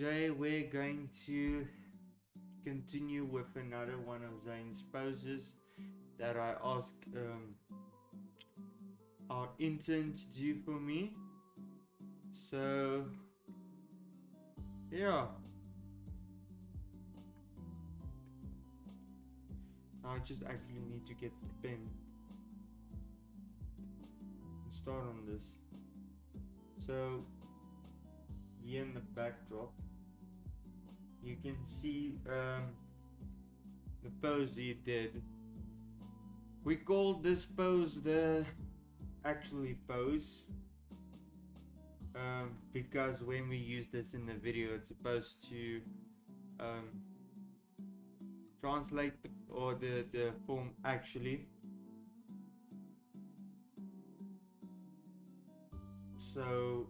today we're going to continue with another one of Zane's poses that I asked our intern to do for me. So yeah, I just actually need to get the pen and start on this. So here in the backdrop you can see the pose he did. We called this pose the actually pose because when we use this in the video it's supposed to translate the form actually. So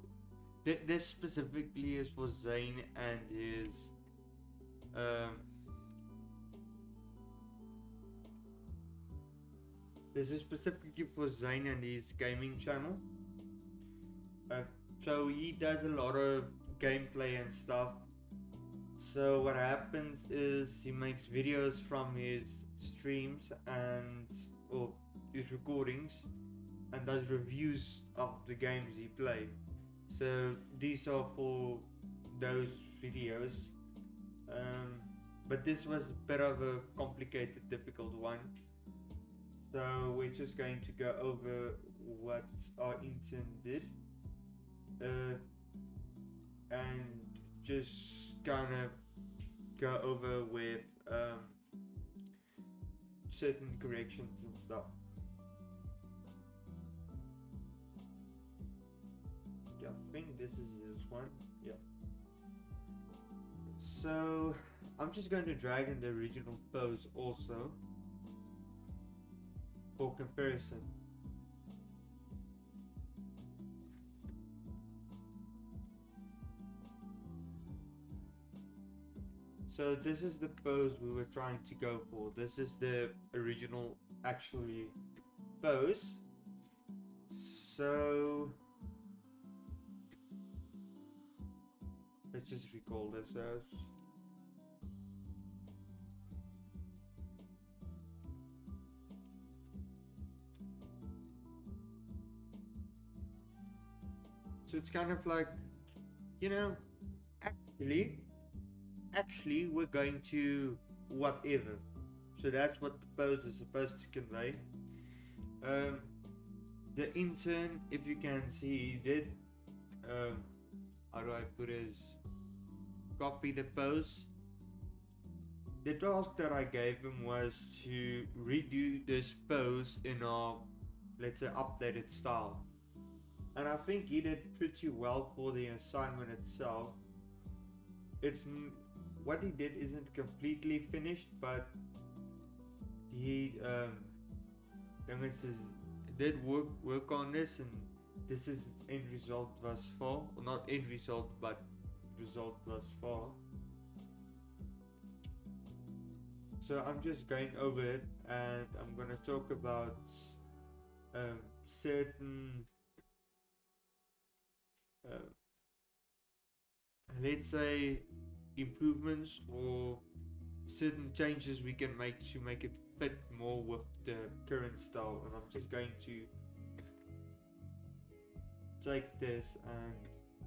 this specifically is for Zane and his this is specifically for Zane and his gaming channel. So he does a lot of gameplay and stuff. So what happens is he makes videos from his streams or his recordings and does reviews of the games he played. So these are for those videos. But this was a bit of a complicated, difficult one. So we're just going to go over what our intern did. And just kind of go over with certain corrections and stuff. Yeah, I think this is this one. Yeah. So I'm just going to drag in the original pose also for comparison. So this is the pose we were trying to go for. This is the original actually pose. So let's just recall this as so it's kind of like, you know, actually we're going to whatever. So that's what the pose is supposed to convey. The intern, if you can see, he did how do I put it, copy the pose. The task that I gave him was to redo this pose in our, let's say, updated style. And I think he did pretty well for the assignment itself. It's what he did isn't completely finished, but he did work on this, and this is his end result thus far. Well, not end result, but result thus far. So I'm just going over it, and I'm gonna talk about certain let's say improvements or certain changes we can make to make it fit more with the current style. And I'm just going to take this and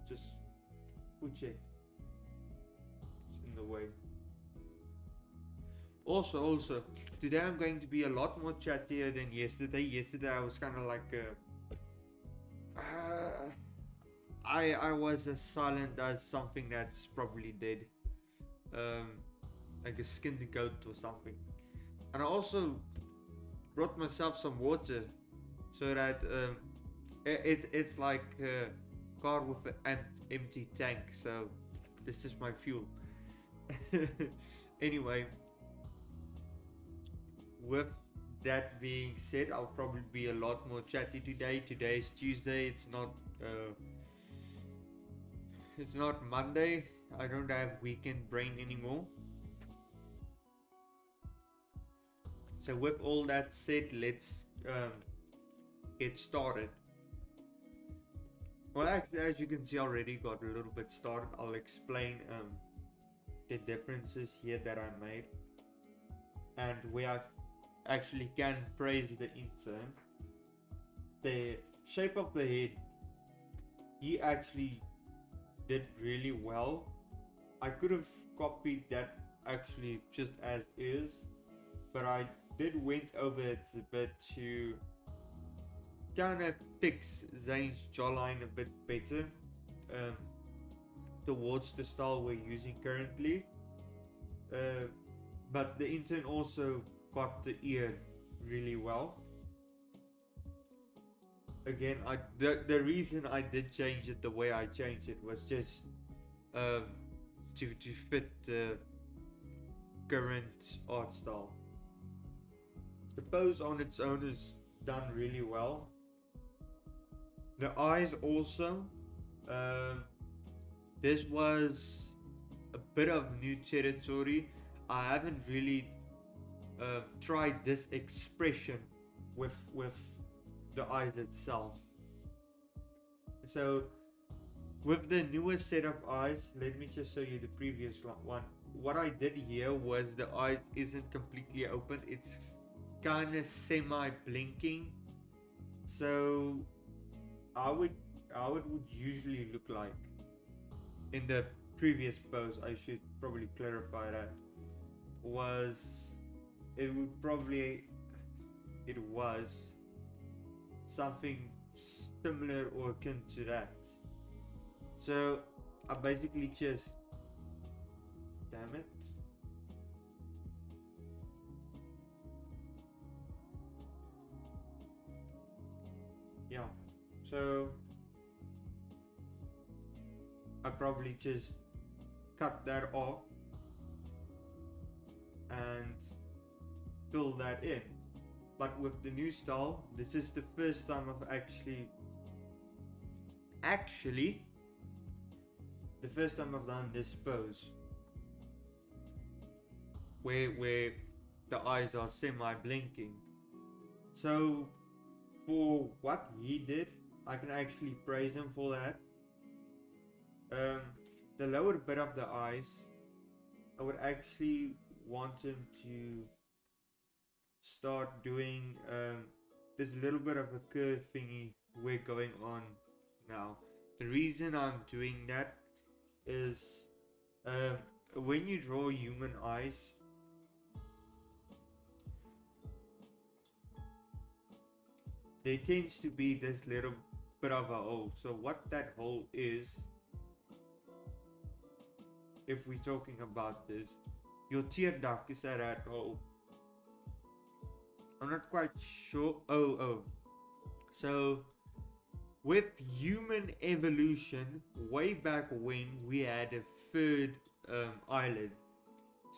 just put it in the way. Also today I'm going to be a lot more chattier than yesterday. Yesterday I was kind of like I was as silent as something that's probably dead, like a skinned goat or something. And I also brought myself some water so that it's like a car with an empty tank. So this is my fuel. Anyway, with that being said, I'll probably be a lot more chatty today. Today is Tuesday. It's not Monday. I don't have weekend brain anymore. So with all that said, let's get started. Well, actually, as you can see, I already got a little bit started. I'll explain the differences here that I made, and where I actually can praise the intern. The shape of the head, he actually did really well. I could have copied that actually just as is, but I did went over it a bit to kind of fix Zane's jawline a bit better um, towards the style we're using currently. Uh, but the intern also got the ear really well. Again, the reason I did change it the way I changed it was just um, to fit the current art style. The pose on its own is done really well. The eyes also. Um, this was a bit of new territory. I haven't really tried this expression with the eyes itself. So with the newest set of eyes, let me just show you the previous one. What I did here was the eyes isn't completely open. It's kind of semi blinking. So how it would usually look like in the previous pose, I should probably clarify that, was it would probably it was something similar or akin to that. So I basically just, damn it, yeah, so I probably just cut that off and fill that in. But with the new style, this is the first time I've actually the first time I've done this pose where the eyes are semi blinking. So for what he did, I can actually praise him for that. The lower bit of the eyes, I would actually want him to start doing this little bit of a curve thingy we're going on now. The reason I'm doing that is when you draw human eyes, there tends to be this little bit of a hole. So what that hole is, if we're talking about this, your tear duct is at that hole. I'm not quite sure. Oh. So with human evolution, way back when, we had a third eyelid.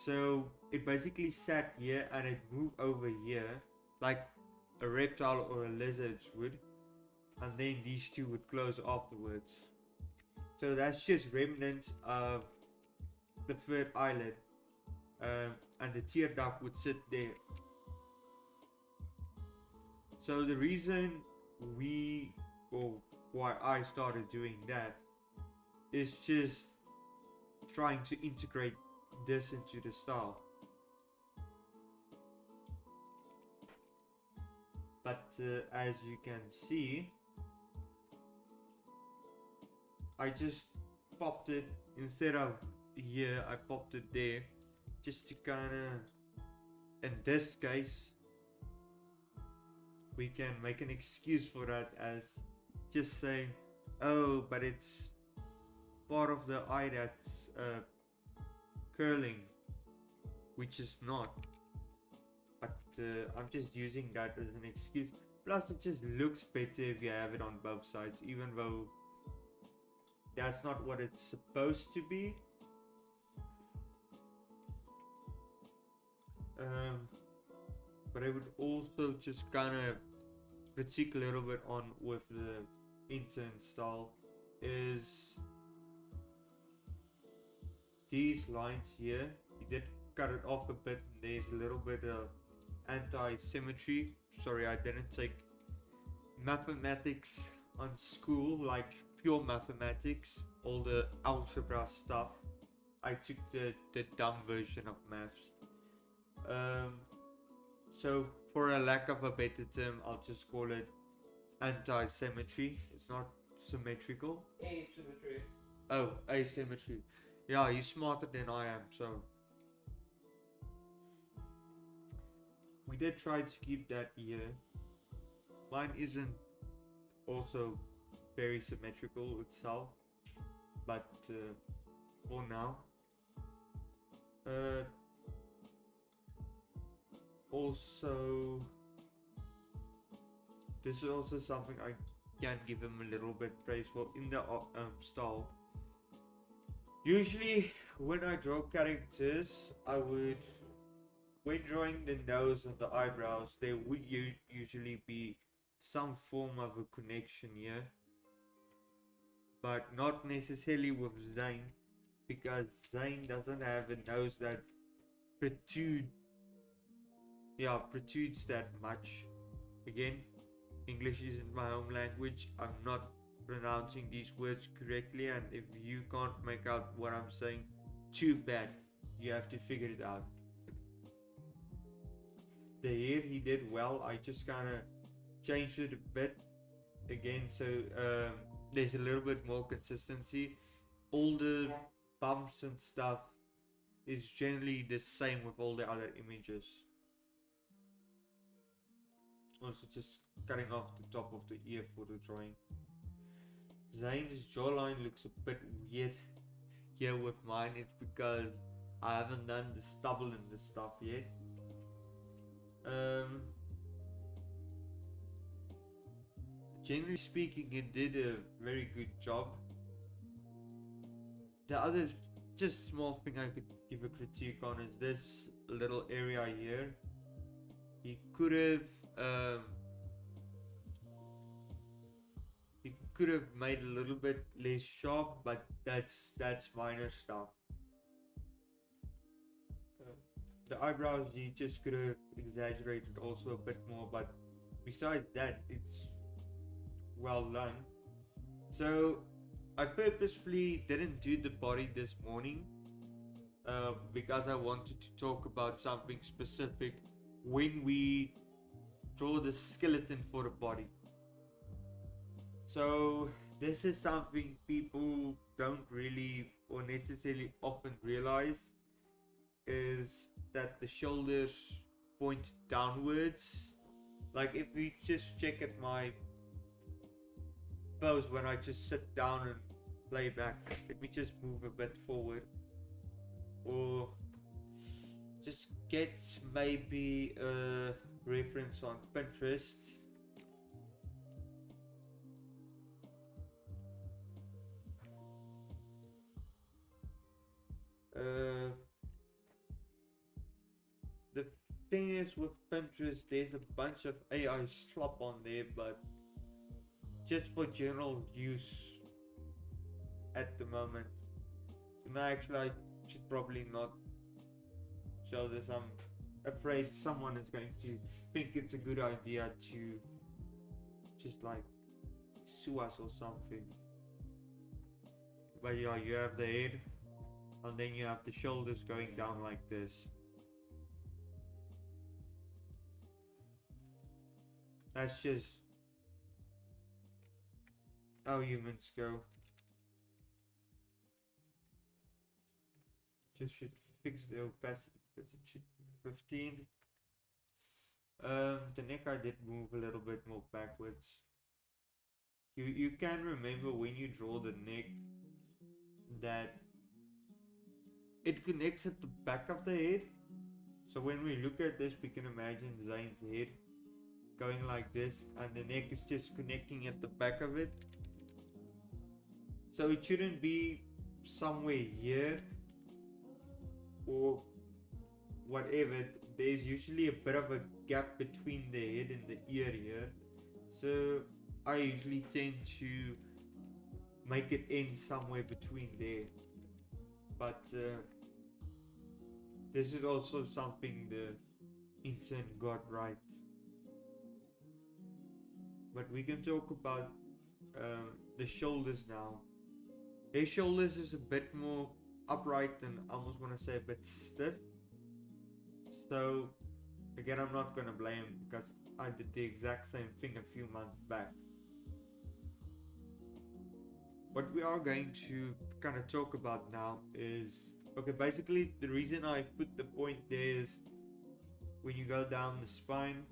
So it basically sat here and it moved over here like a reptile or a lizard would, and then these two would close afterwards. So that's just remnants of the third eyelid, and the tear duct would sit there. So the reason why I started doing that is just trying to integrate this into the style. But as you can see, I just popped it, instead of here I popped it there, just to kind of, in this case, we can make an excuse for that as just saying, oh, but it's part of the eye that's curling, which is not. But I'm just using that as an excuse. Plus it just looks better if you have it on both sides, even though that's not what it's supposed to be. But I would also just kind of critique a little bit on with the intern style is these lines here. He did cut it off a bit. There's a little bit of anti-symmetry. Sorry, I didn't take mathematics on school like pure mathematics, all the algebra stuff. I took the dumb version of maths. Um, so for a lack of a better term, I'll just call it anti-symmetry. It's not symmetrical. Asymmetry. Oh, asymmetry. Yeah, he's smarter than I am, so we did try to keep that here. Mine isn't also very symmetrical itself, but for now. Uh, Also, this is also something I can give him a little bit praise for in the style. Usually, when I draw characters, when drawing the nose and the eyebrows, there would usually be some form of a connection here, but not necessarily with Zane, because Zane doesn't have a nose that protrudes protrudes that much. Again, English isn't my home language. I'm not pronouncing these words correctly, and if you can't make out what I'm saying, too bad. You have to figure it out. The hair he did well. I just kind of changed it a bit again, so there's a little bit more consistency. All the bumps and stuff is generally the same with all the other images. Also just cutting off the top of the ear for the drawing. Zane's jawline looks a bit weird here with mine. It's because I haven't done the stubble and the stuff yet. Generally speaking, it did a very good job. The other just small thing I could give a critique on is this little area here. He could have made a little bit less sharp, but that's minor stuff. The eyebrows he just could have exaggerated also a bit more, but besides that, it's well done. So I purposefully didn't do the body this morning because I wanted to talk about something specific when we draw the skeleton for the body. So this is something people don't really or necessarily often realize, is that the shoulders point downwards. Like if we just check at my pose when I just sit down and play back, let me just move a bit forward, or just get maybe a reference on Pinterest. The thing is with Pinterest, there's a bunch of AI slop on there, but just for general use at the moment. No, actually, I should probably not show this. I'm afraid someone is going to think it's a good idea to just like sue us or something. But yeah, you have the head, and then you have the shoulders going down like this. That's just how humans go. Just should fix the opacity because it should be 15. The neck I did move a little bit more backwards. You can remember when you draw the neck that it connects at the back of the head. So when we look at this, we can imagine Zane's head going like this, and the neck is just connecting at the back of it. So it shouldn't be somewhere here or whatever. There's usually a bit of a gap between the head and the ear here. So I usually tend to make it end somewhere between there. But this is also something the intern got right. But we can talk about the shoulders now. His shoulders is a bit more upright and I almost want to say a bit stiff. So again, I'm not going to blame him because I did the exact same thing a few months back. What we are going to kind of talk about now is, okay, basically the reason I put the point there is when you go down the spine,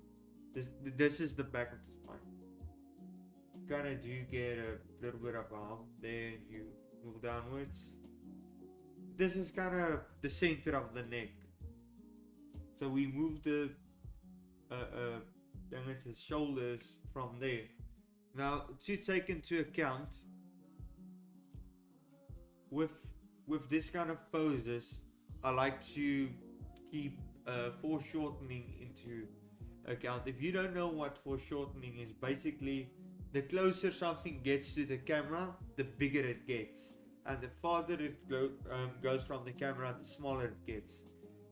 this is the back of the spine. You kind of do get a little bit of a hump there and you move downwards. This is kind of the center of the neck. So we move the his shoulders from there. Now, to take into account with this kind of poses, I like to keep foreshortening into account. If you don't know what foreshortening is, basically the closer something gets to the camera, the bigger it gets, and the farther it goes from the camera, the smaller it gets.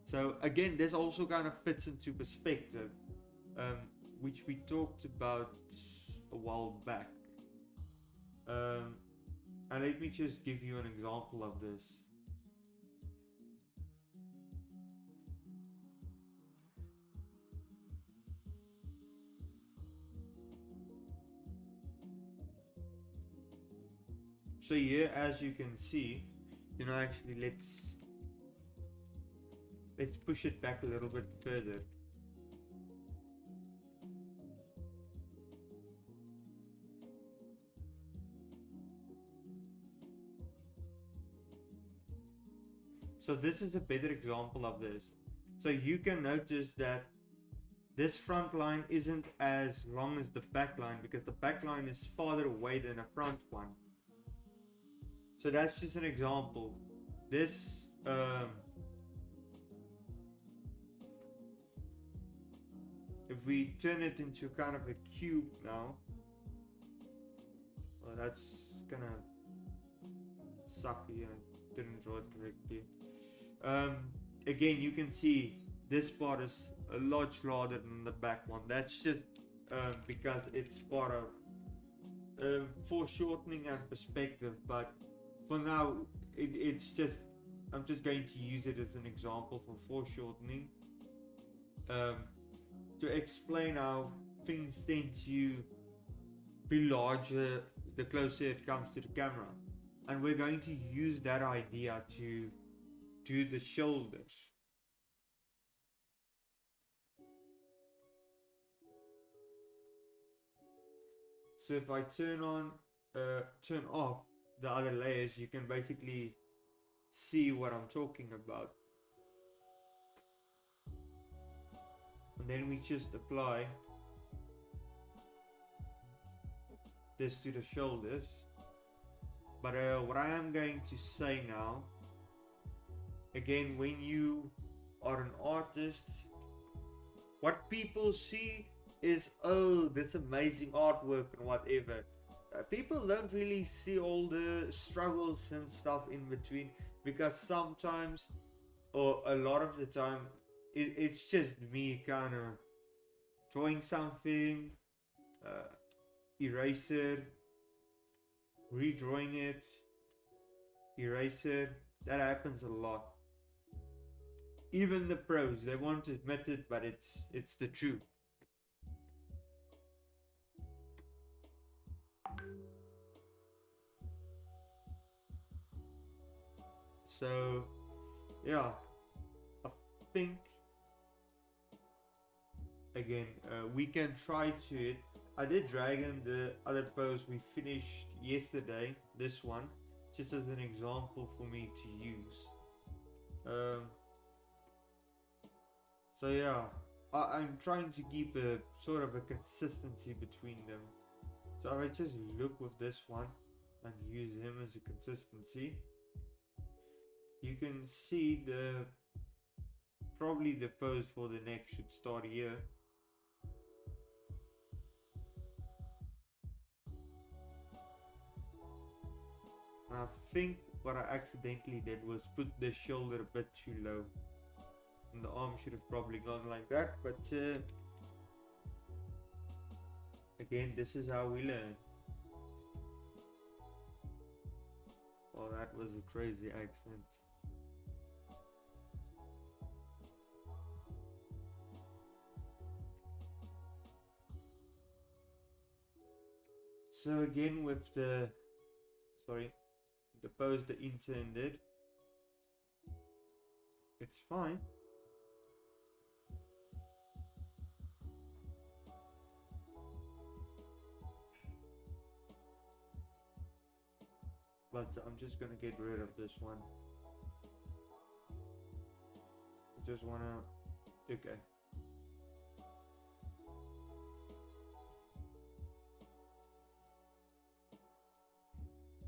So again, this also kind of fits into perspective, which we talked about a while back. And let me just give you an example of this. So here, as you can see, actually let's push it back a little bit further. So this is a better example of this. So you can notice that this front line isn't as long as the back line because the back line is farther away than the front one. So that's just an example. This if we turn it into kind of a cube now, well, that's gonna suck here. I didn't draw it correctly. Again, you can see this part is a lot larger than the back one. That's just because it's part of foreshortening and perspective. But for now, it's just, I'm just going to use it as an example for foreshortening to explain how things tend to be larger the closer it comes to the camera. And we're going to use that idea to do the shoulders. So if I turn off the other layers, you can basically see what I'm talking about. And then we just apply this to the shoulders. But what I am going to say now, again, when you are an artist, what people see is, oh, this amazing artwork and whatever. People don't really see all the struggles and stuff in between, because sometimes, or a lot of the time, it's just me kind of drawing something, eraser, redrawing it, eraser. That happens a lot. Even the pros, they won't admit it, but it's the truth. So yeah, I think again we can try to it. I did drag in the other pose we finished yesterday, this one, just as an example for me to use. So yeah, I'm trying to keep a sort of a consistency between them. So if I just look with this one and use him as a consistency, you can see probably the pose for the neck should start here. I think what I accidentally did was put the shoulder a bit too low, and the arm should have probably gone like that, but again, this is how we learn. Oh, that was a crazy accent. So again with the, sorry, the pose the intern did, it's fine. But I'm just gonna get rid of this one. I just wanna, okay.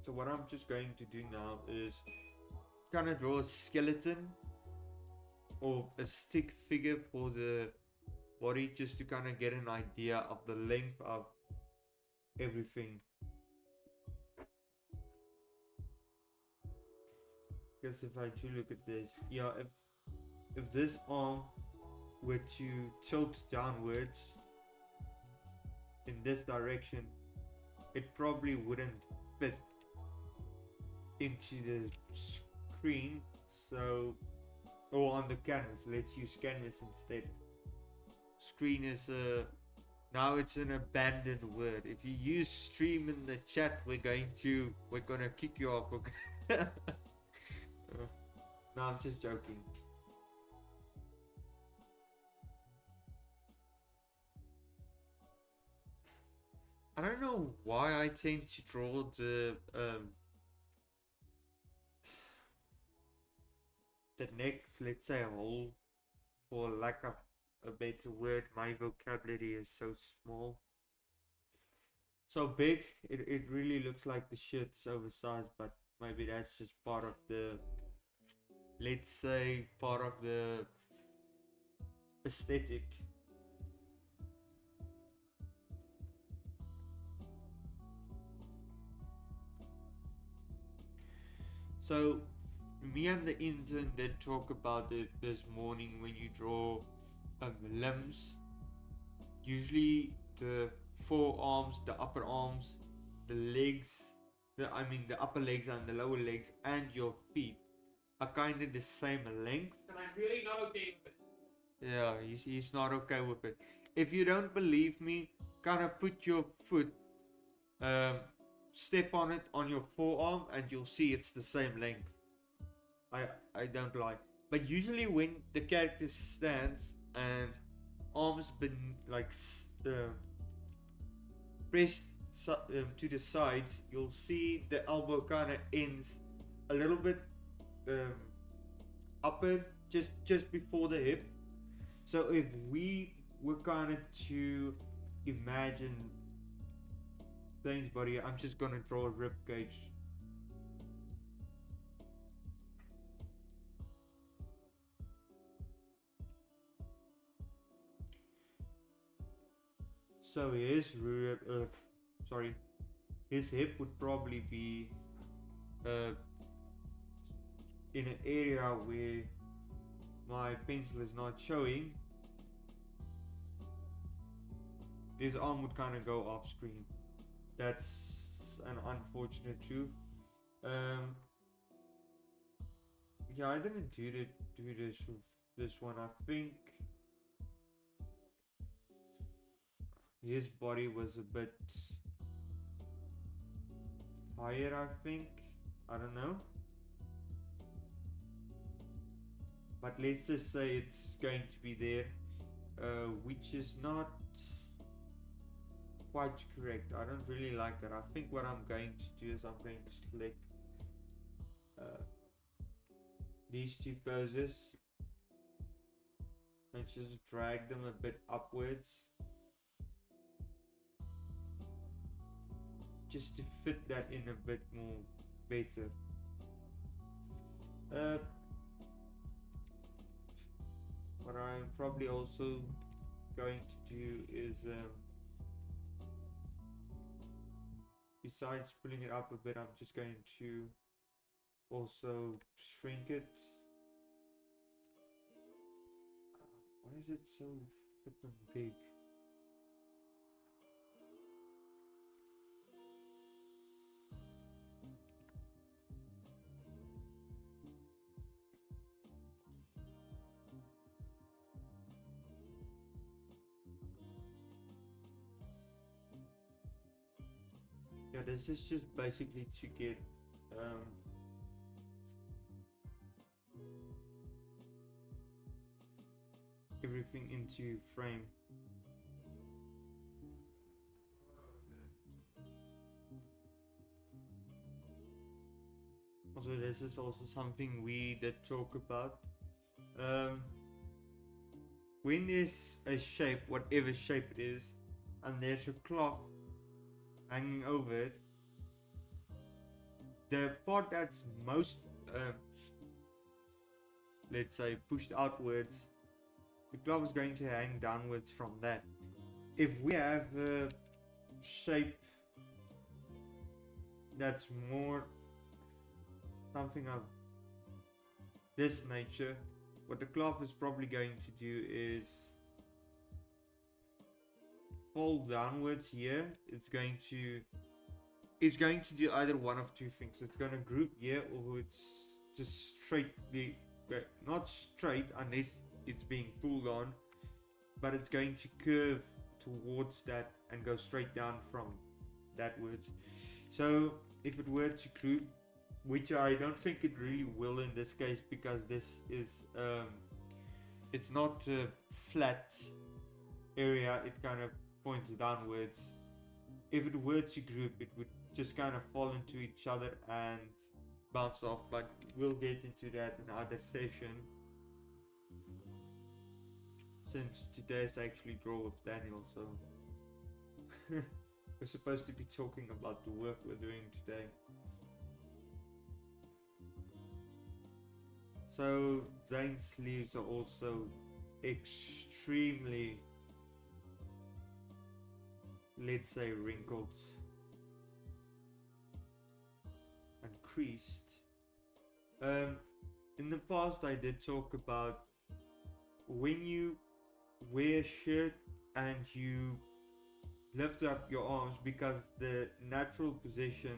So what I'm just going to do now is kind of draw a skeleton or a stick figure for the body, just to kind of get an idea of the length of everything. Because if I do look at this, yeah, if this arm were to tilt downwards in this direction, it probably wouldn't fit into the screen. So, or on the canvas, let's use canvas instead. Screen is now it's an abandoned word. If you use stream in the chat, we're gonna kick you off. No, I'm just joking. I don't know why I tend to draw the neck, let's say, whole, for lack of a better word. My vocabulary is so small, so big. It really looks like the shirt's oversized, but maybe that's just part of the, let's say, part of the aesthetic. So me and the intern did talk about it this morning. When you draw limbs, usually the forearms, the upper arms, the legs, the upper legs and the lower legs, and your feet are kind of the same length. And I'm really not okay with it. Yeah, he's not okay with it. If you don't believe me, kind of put your foot, um, step on it on your forearm, and you'll see it's the same length. I don't lie. But usually when the character stands and arms been like pressed to the sides, you'll see the elbow kind of ends a little bit um, upper, just before the hip. So if we were kind of to imagine Dane's body, I'm just gonna draw a rib cage. So his hip would probably be uh, in an area where my pencil is not showing. His arm would kind of go off screen. That's an unfortunate truth. Um, yeah, I didn't do this with this one. I think his body was a bit higher. I don't know. But let's just say it's going to be there, which is not quite correct. I don't really like that. I think what I'm going to do is I'm going to select these two poses and just drag them a bit upwards, just to fit that in a bit more better. What I'm probably also going to do is, besides pulling it up a bit, I'm just going to also shrink it. Why is it so flippin' big? this is just basically to get everything into frame. Also, this is also something we did talk about. When there's a shape, whatever shape it is, and there's a cloth hanging over it, the part that's most, let's say, pushed outwards, the cloth is going to hang downwards from that. If we have a shape that's more something of this nature, what the cloth is probably going to do is fold downwards here. It's going to do either one of two things. It's going to group here, or it's just straightly, not straight unless it's being pulled on, but it's going to curve towards that and go straight down from that words. So if it were to group, which I don't think it really will in this case, because this is it's not a flat area, it kind of points downwards. If it were to group, it would just kind of fall into each other and bounce off, but we'll get into that in another session, since today's actually Draw with Daniel, so we're supposed to be talking about the work we're doing today. So Zane's sleeves are also extremely, let's say, wrinkled and creased. In the past I did talk about when you wear a shirt and you lift up your arms, because the natural position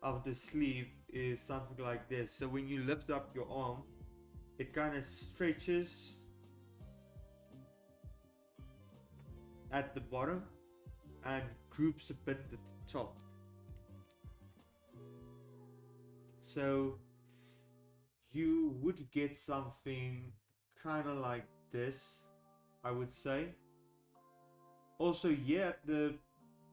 of the sleeve is something like this. So when you lift up your arm, it kind of stretches at the bottom and groups a bit at the top. So you would get something kind of like this, I would say. Also, yeah, at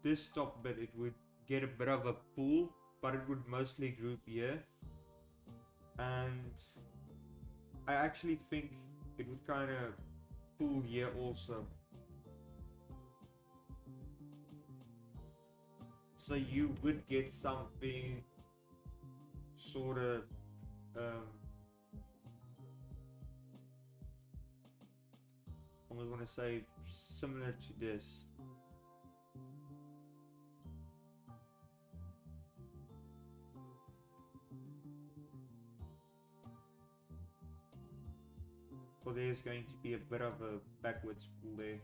this top bit, it would get a bit of a pull, but it would mostly group here. And I actually think it would kind of pull here also. So you would get something sort of I want to say similar to this. So there's going to be a bit of a backwards pull there.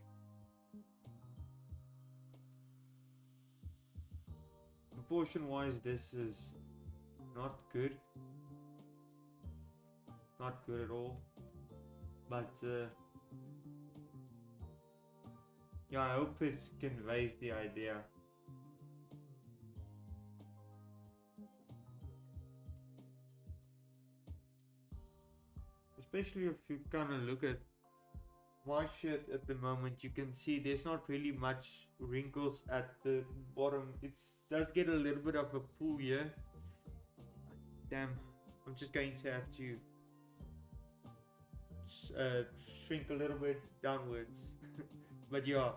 Proportion wise, this is not good. Not good at all. But yeah, I hope it conveys the idea. Especially if you kind of look at my shirt at the moment, you can see there's not really much wrinkles at the bottom. It does get a little bit of a pull here. Damn, I'm just going to have to shrink a little bit downwards. But yeah,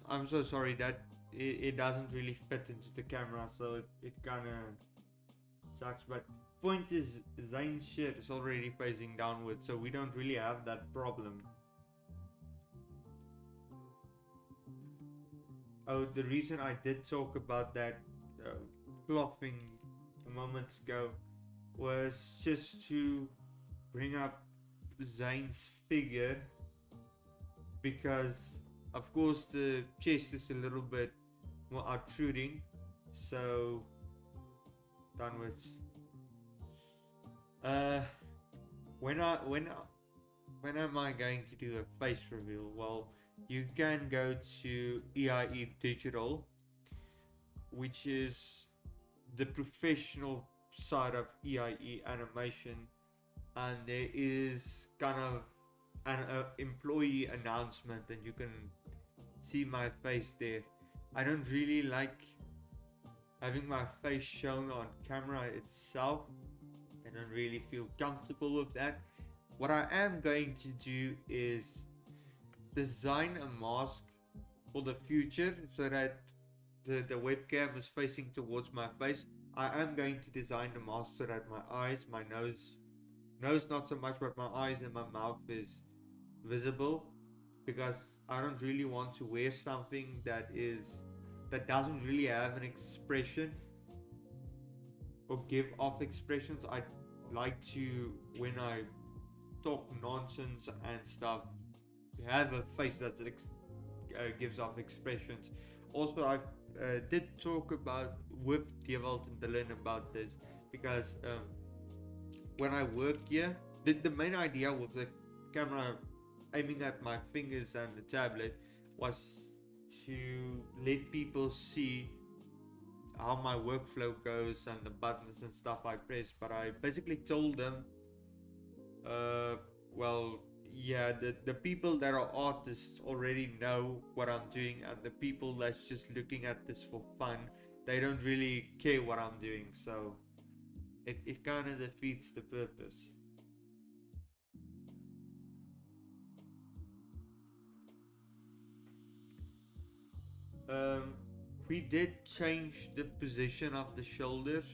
I'm so sorry that it doesn't really fit into the camera, so it kind of sucks. But point is, Zane's shirt is already facing downwards, so we don't really have that problem. Oh, the reason I did talk about that clothing a moment ago was just to bring up Zane's figure, because of course the chest is a little bit more outruding, so downwards. When am I going to do a face reveal? Well, you can go to E.I.E Digital, which is the professional side of E.I.E animation, and there is kind of an employee announcement, and you can see my face there. I don't really like having my face shown on camera itself. I don't really feel comfortable with that. What I am going to do is design a mask for the future so that the webcam is facing towards my face. I am going to design the mask so that my eyes, my nose not so much, but my eyes and my mouth is visible, because I don't really want to wear something that doesn't really have an expression or give off expressions. I like to, when I talk nonsense and stuff, have a face that gives off expressions. Also, I did talk about with Dewald and Dylan about this, because when I work here, the main idea with the camera aiming at my fingers and the tablet was to let people see how my workflow goes and the buttons and stuff I press. But I basically told them, uh, well, yeah, the people that are artists already know what I'm doing, and the people that's just looking at this for fun, they don't really care what I'm doing. So it kind of defeats the purpose. Um, we did change the position of the shoulders.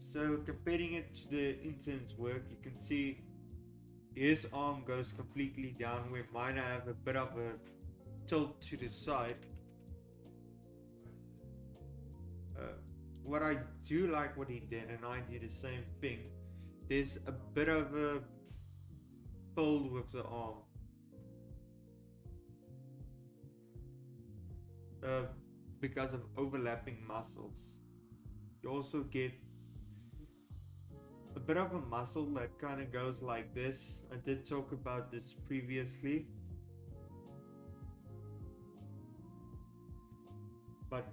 So comparing it to the intern's work, you can see his arm goes completely down, where mine I have a bit of a tilt to the side. Uh, what I do like what he did, and I do the same thing, there's a bit of a fold with the arm. Uh, because of overlapping muscles. You also get a bit of a muscle that kind of goes like this. I did talk about this previously, but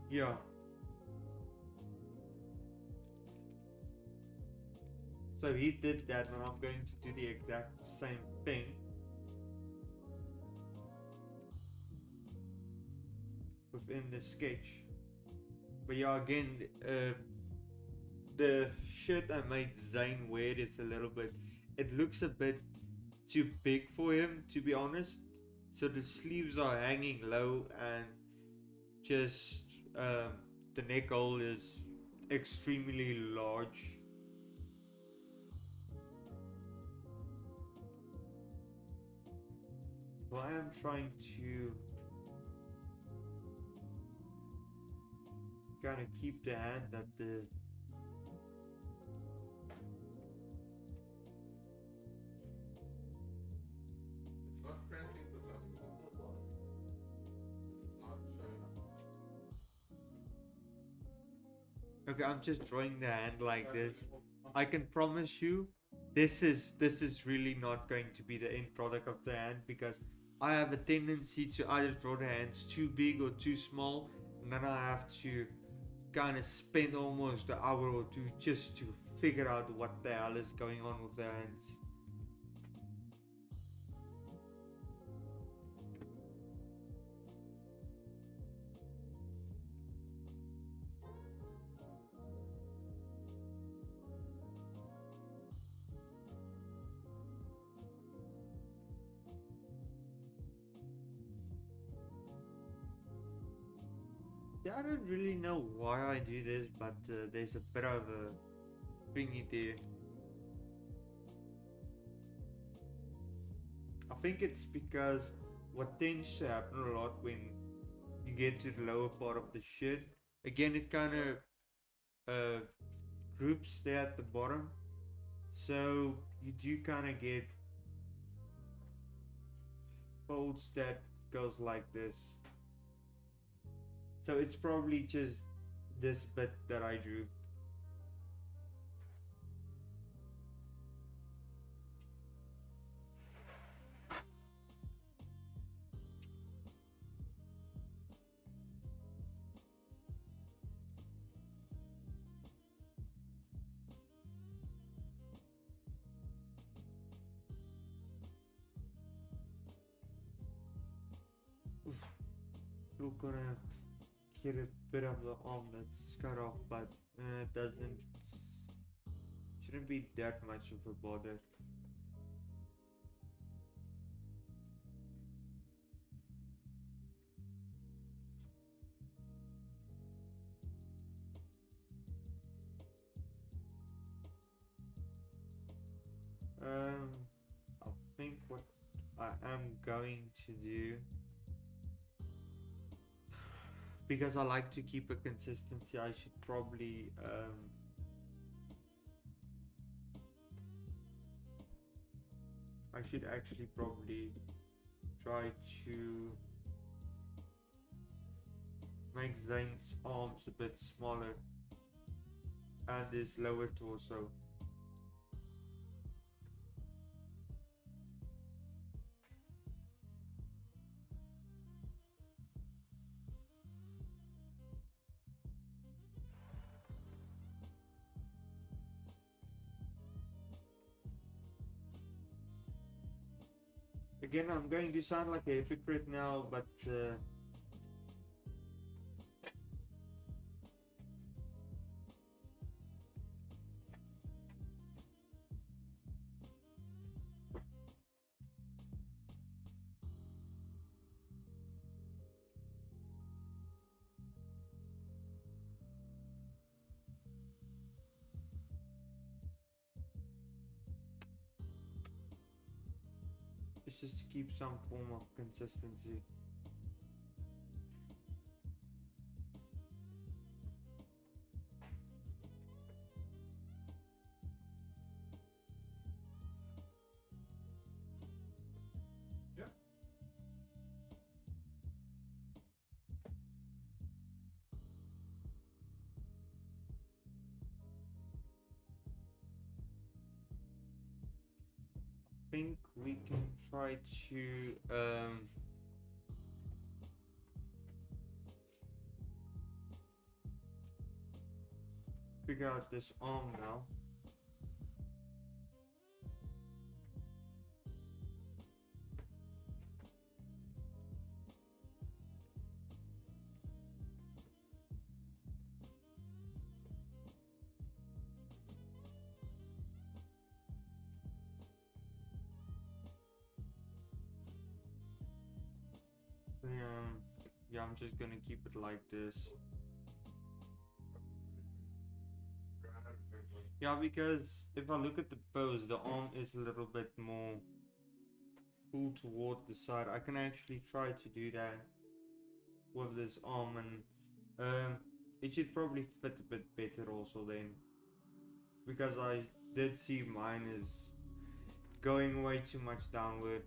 yeah. So he did that, and I'm going to do the exact same thing within the sketch. But yeah, again, the shirt I made Zane wear is a little bit. It looks a bit too big for him, to be honest. So the sleeves are hanging low, and just the neck hole is extremely large. So I am trying to kind of keep the hand at the. It's not printing for some reason. It's not showing up. Okay, I'm just drawing the hand like this. I can promise you, this is really not going to be the end product of the hand, because I have a tendency to either draw the hands too big or too small, and then I have to kind of spend almost an hour or two just to figure out what the hell is going on with the hands. Yeah, I don't really know why I do this, but there's a bit of a thingy there. I think it's because what tends to happen a lot when you get to the lower part of the shirt, again, it kind of uh, groups there at the bottom. So you do kind of get folds that goes like this. So it's probably just this bit that I drew. still gonna get a bit of the arm that's cut off, but it doesn't. Shouldn't be that much of a bother. Um, I think what I am going to do, because I like to keep a consistency, I should probably I should actually probably try to make Zane's arms a bit smaller and his lower torso. Again, I'm going to sound like a hypocrite now, but it's just to keep some form of consistency. Yeah. I think we can try to figure out this arm now. Yeah, I'm just gonna keep it like this. Yeah, because if I look at the pose, the arm is a little bit more pulled toward the side. I can actually try to do that with this arm, and it should probably fit a bit better also then, because I did see mine is going way too much downward.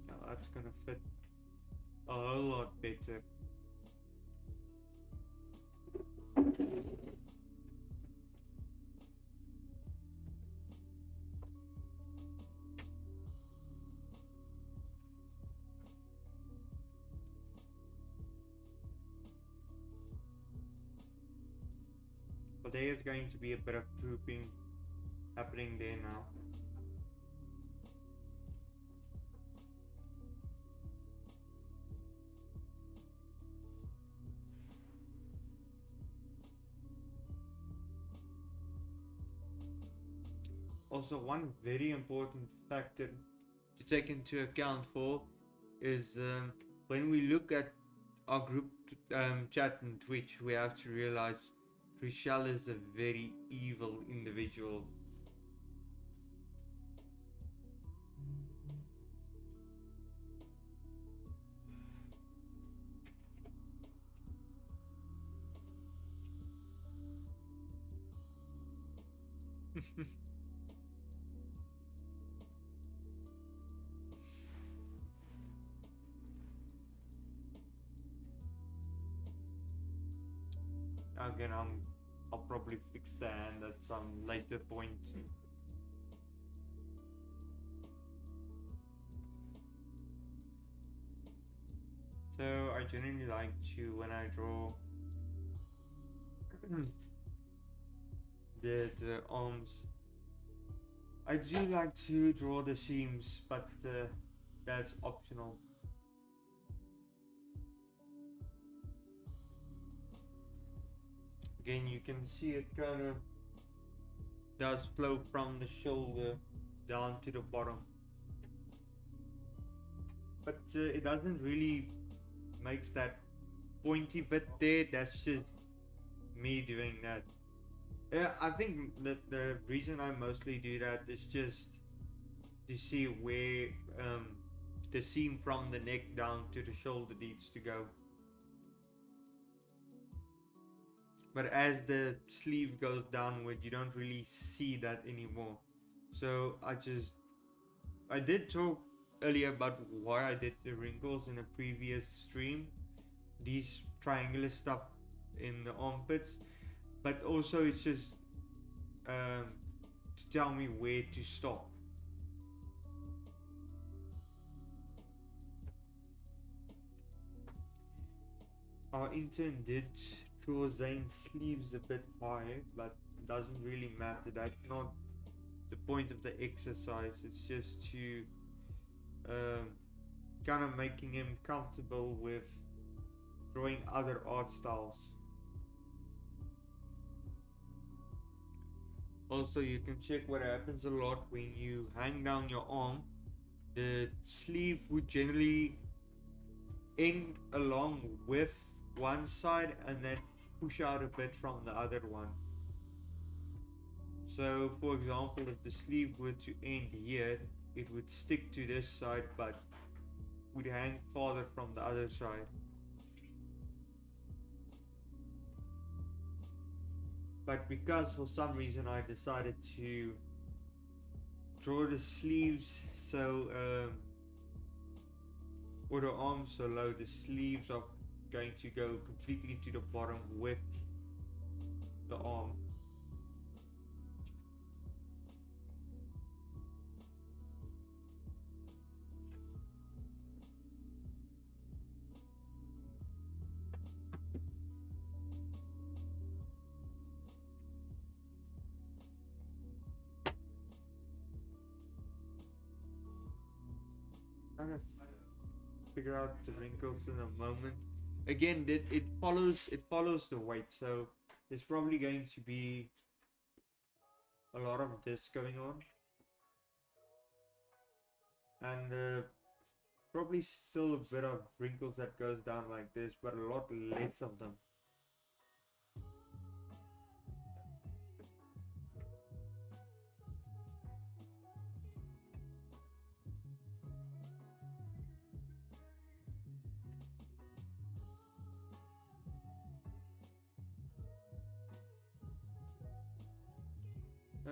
Now that's gonna fit a whole lot better. But there is going to be a bit of drooping happening there now. Also, one very important factor to take into account for is when we look at our group chat and Twitch, we have to realize Rochelle is a very evil individual. Again, I'll probably fix the hand at some later point. So I generally like to, when I draw, the arms. I do like to draw the seams, but that's optional. Again, you can see it kind of does flow from the shoulder down to the bottom, but it doesn't really makes that pointy bit there. That's just me doing that. Yeah, I think that the reason I mostly do that is just to see where the seam from the neck down to the shoulder needs to go. But as the sleeve goes downward, you don't really see that anymore. So I did talk earlier about why I did the wrinkles in a previous stream, these triangular stuff in the armpits, but also it's just to tell me where to stop. Our intern did draw Zane's sleeves a bit high, but it doesn't really matter. That's not the point of the exercise. It's just to kind of making him comfortable with drawing other art styles. Also, you can check what happens a lot when you hang down your arm. The sleeve would generally end along with one side and then push out a bit from the other one. So for example, if the sleeve were to end here, it would stick to this side but would hang farther from the other side. But because for some reason I decided to draw the sleeves or the arms so low, the sleeves are going to go completely to the bottom with the arm. Kind of figure out the wrinkles in a moment. Again, it follows the weight, so there's probably going to be a lot of this going on, and probably still a bit of wrinkles that goes down like this, but a lot less of them.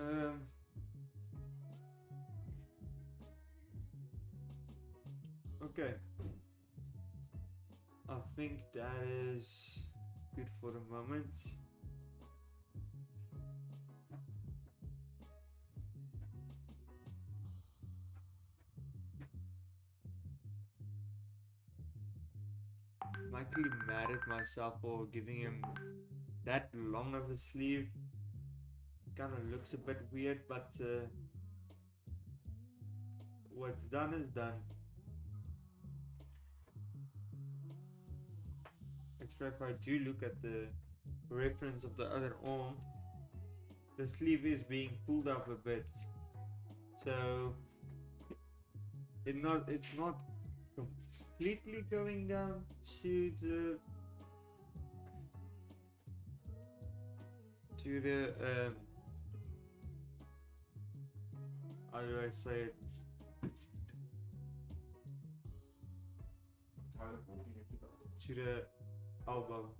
Um, okay. I think that is good for the moment. I'm actually mad at myself for giving him that long of a sleeve. Kind of looks a bit weird, but what's done is done. Extra, if I do look at the reference of the other arm, the sleeve is being pulled up a bit, so it's not completely going down to the how do I say it? To the elbow.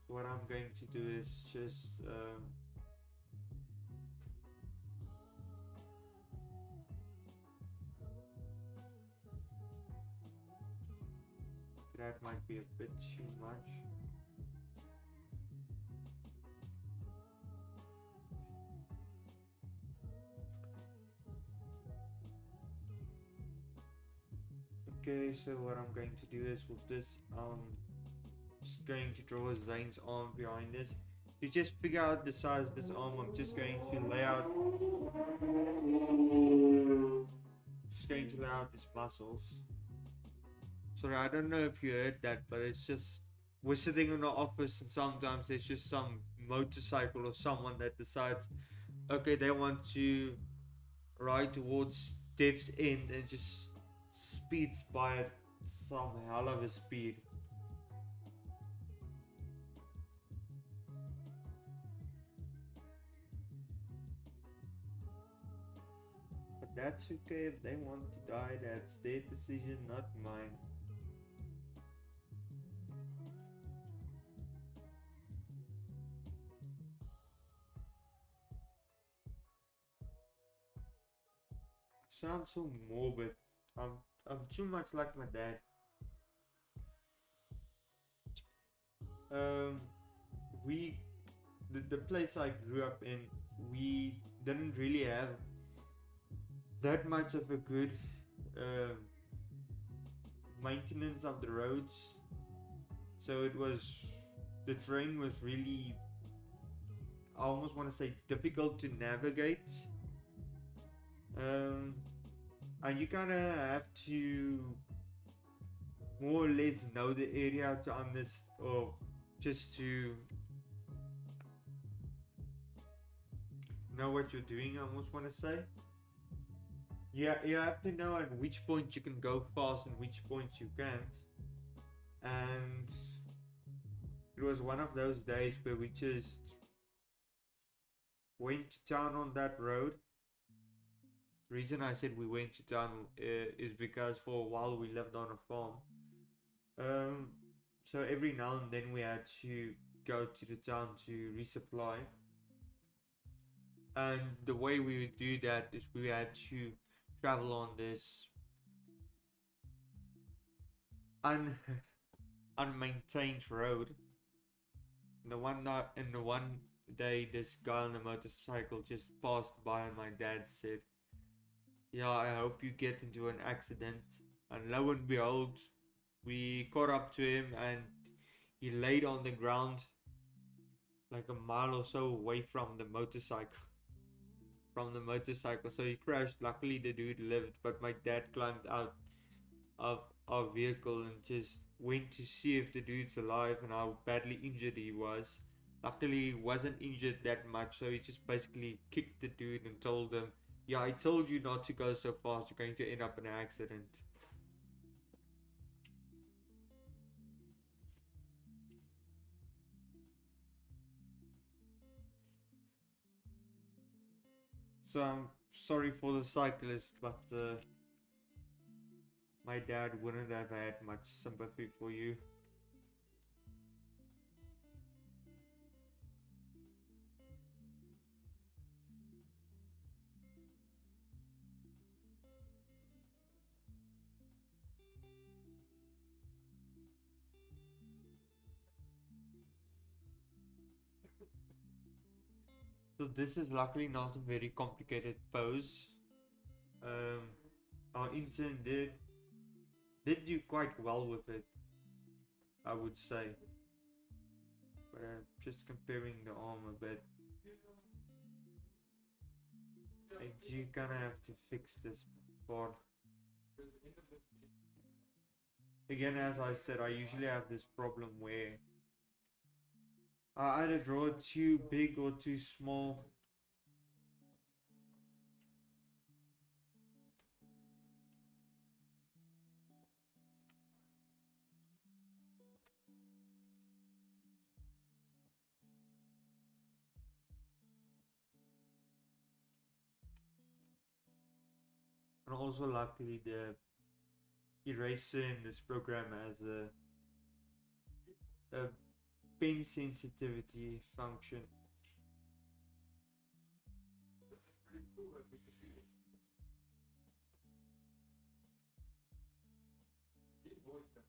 What I'm going to do is just that might be a bit too much. Okay, so what I'm going to do is with this, just going to draw Zane's arm behind this. to just figure out the size of this arm, I'm just going to lay out his muscles. Sorry, I don't know if you heard that, but it's just we're sitting in the office and sometimes there's just some motorcycle or someone that decides, okay, they want to ride towards Death's End and just speeds by at some hell of a speed. But that's okay. If they want to die, that's their decision, not mine. Sounds so morbid. I'm too much like my dad. Um, we the place I grew up in, we didn't really have that much of a good um maintenance of the roads. So it was the terrain was really, I almost want to say, difficult to navigate. Um, and you kind of have to more or less know the area to understand, or just to know what you're doing. I almost want to say. Yeah, you have to know at which point you can go fast and which points you can't. And it was one of those days where we just went to town on that road. The reason I said we went to town is because for a while we lived on a farm. Um, so every now and then we had to go to the town to resupply. And the way we would do that is we had to travel on this un- unmaintained road. And the one day, this guy on the motorcycle just passed by, and my dad said, "Yeah, I hope you get into an accident." And lo and behold, we caught up to him, and he laid on the ground like a mile or so away from the motorcycle. So he crashed. Luckily, the dude lived, but my dad climbed out of our vehicle and just went to see if the dude's alive and how badly injured he was. Luckily, he wasn't injured that much, so he just basically kicked the dude and told him, "Yeah, I told you not to go so fast. You're going to end up in an accident." So I'm sorry for the cyclist, but my dad wouldn't have had much sympathy for you. So this is luckily not a very complicated pose. Um, our intern did do quite well with it, I would say. But just comparing the arm a bit, I do kind of have to fix this part. Again, as I said, I usually have this problem where I either draw too big or too small. And also, luckily, the eraser in this program has a pen sensitivity function. This is pretty cool. Let me see it. Deep voice memo.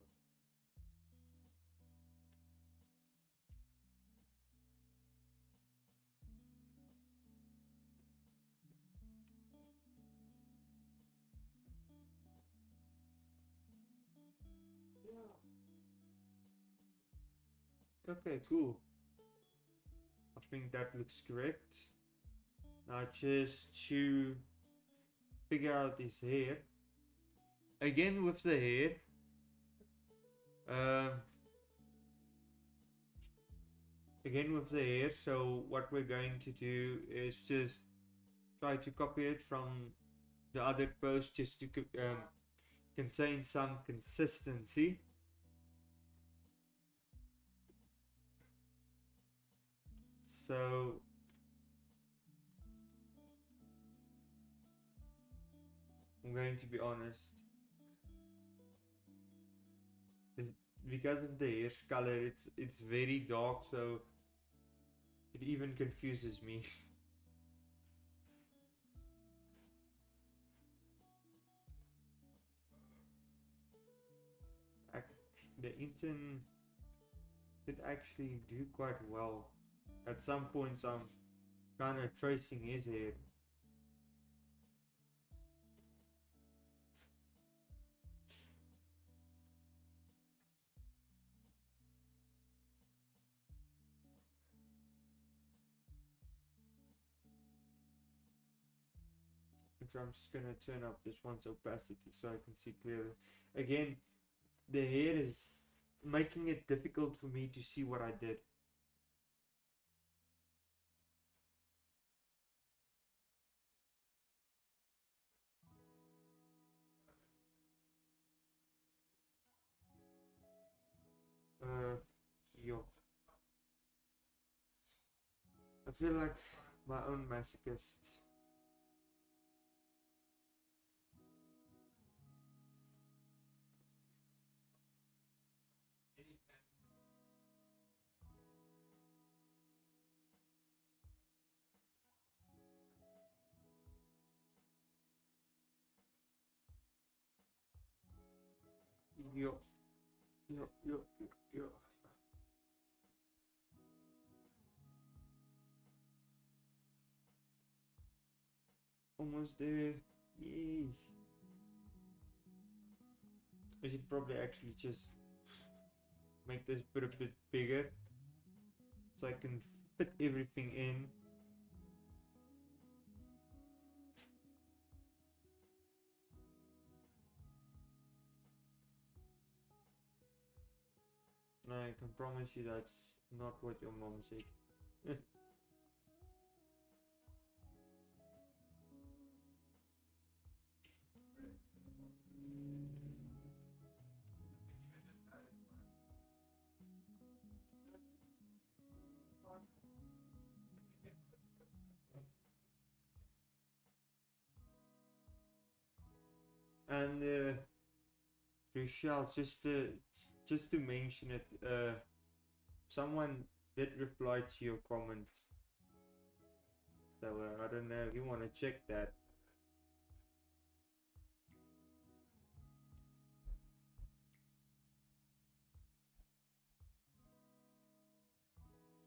Yeah. Okay, cool. think that looks correct. Now just to figure out his hair. Again with the hair. Um, again with the hair, so what we're going to do is just try to copy it from the other post just to contain some consistency. So I'm going to be honest, because of the hair color, it's very dark, so it even confuses me. The intern did actually do quite well. At some points, I'm kind of tracing his hair. So I'm just gonna turn up this one's opacity so I can see clearly. Again, the hair is making it difficult for me to see what I did. Yo. I feel like my own masochist. Yo. Yo, yo, yo, yo. Almost there. Yay. I should probably actually just make this bit a bit bigger so I can fit everything in. I can promise you that's not what your mom said. And Rochelle, just to mention it, someone did reply to your comments. So I don't know if you want to check that.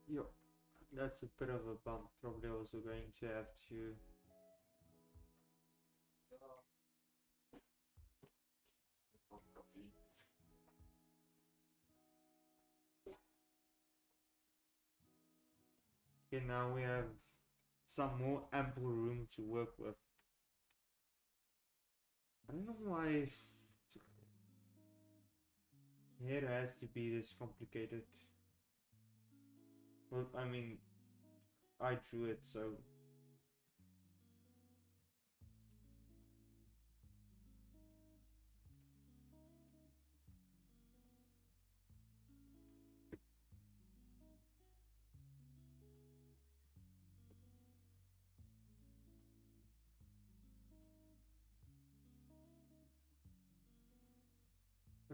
Yo, that's a bit of a bump. Probably also going to have to. Okay, now we have some more ample room to work with. I don't know why hair has to be this complicated. Well, I mean, I drew it, so.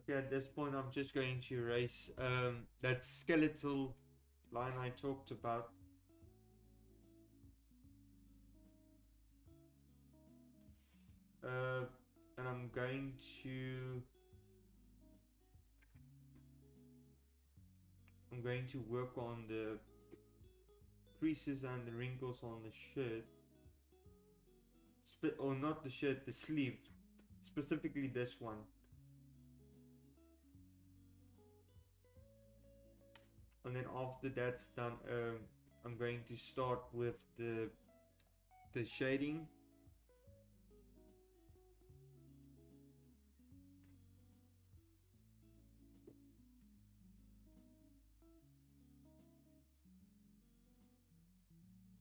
Okay, at this point, I'm just going to erase that skeletal line I talked about. And I'm going to work on the creases and the wrinkles on the shirt. Or not the shirt, the sleeve. Specifically this one. And then after that's done, I'm going to start with the shading.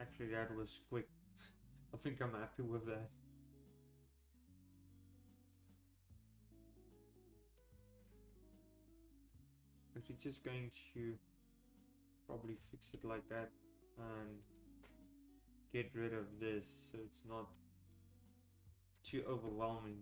Actually, that was quick. I think I'm happy with that. Actually, just going to probably fix it like that and get rid of this so it's not too overwhelming.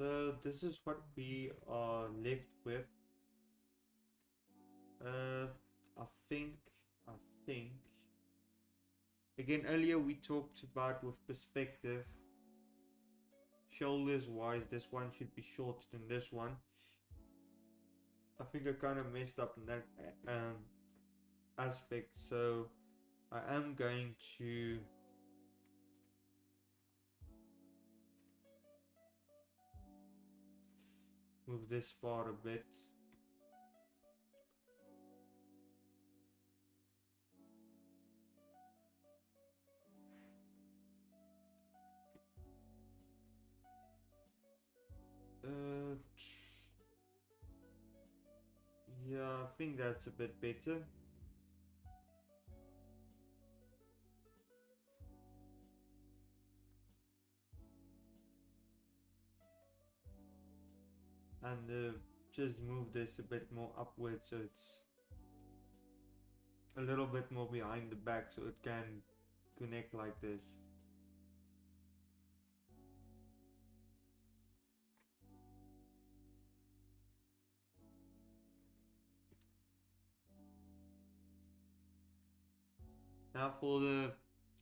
So this is what we are left with. Uh, I think, I think. Again, earlier we talked about with perspective. Shoulders wise, this one should be shorter than this one. I think I kind of messed up in that aspect, so I am going to move this part a bit. Yeah, I think that's a bit better. And just move this a bit more upwards so it's a little bit more behind the back so it can connect like this. Now for the,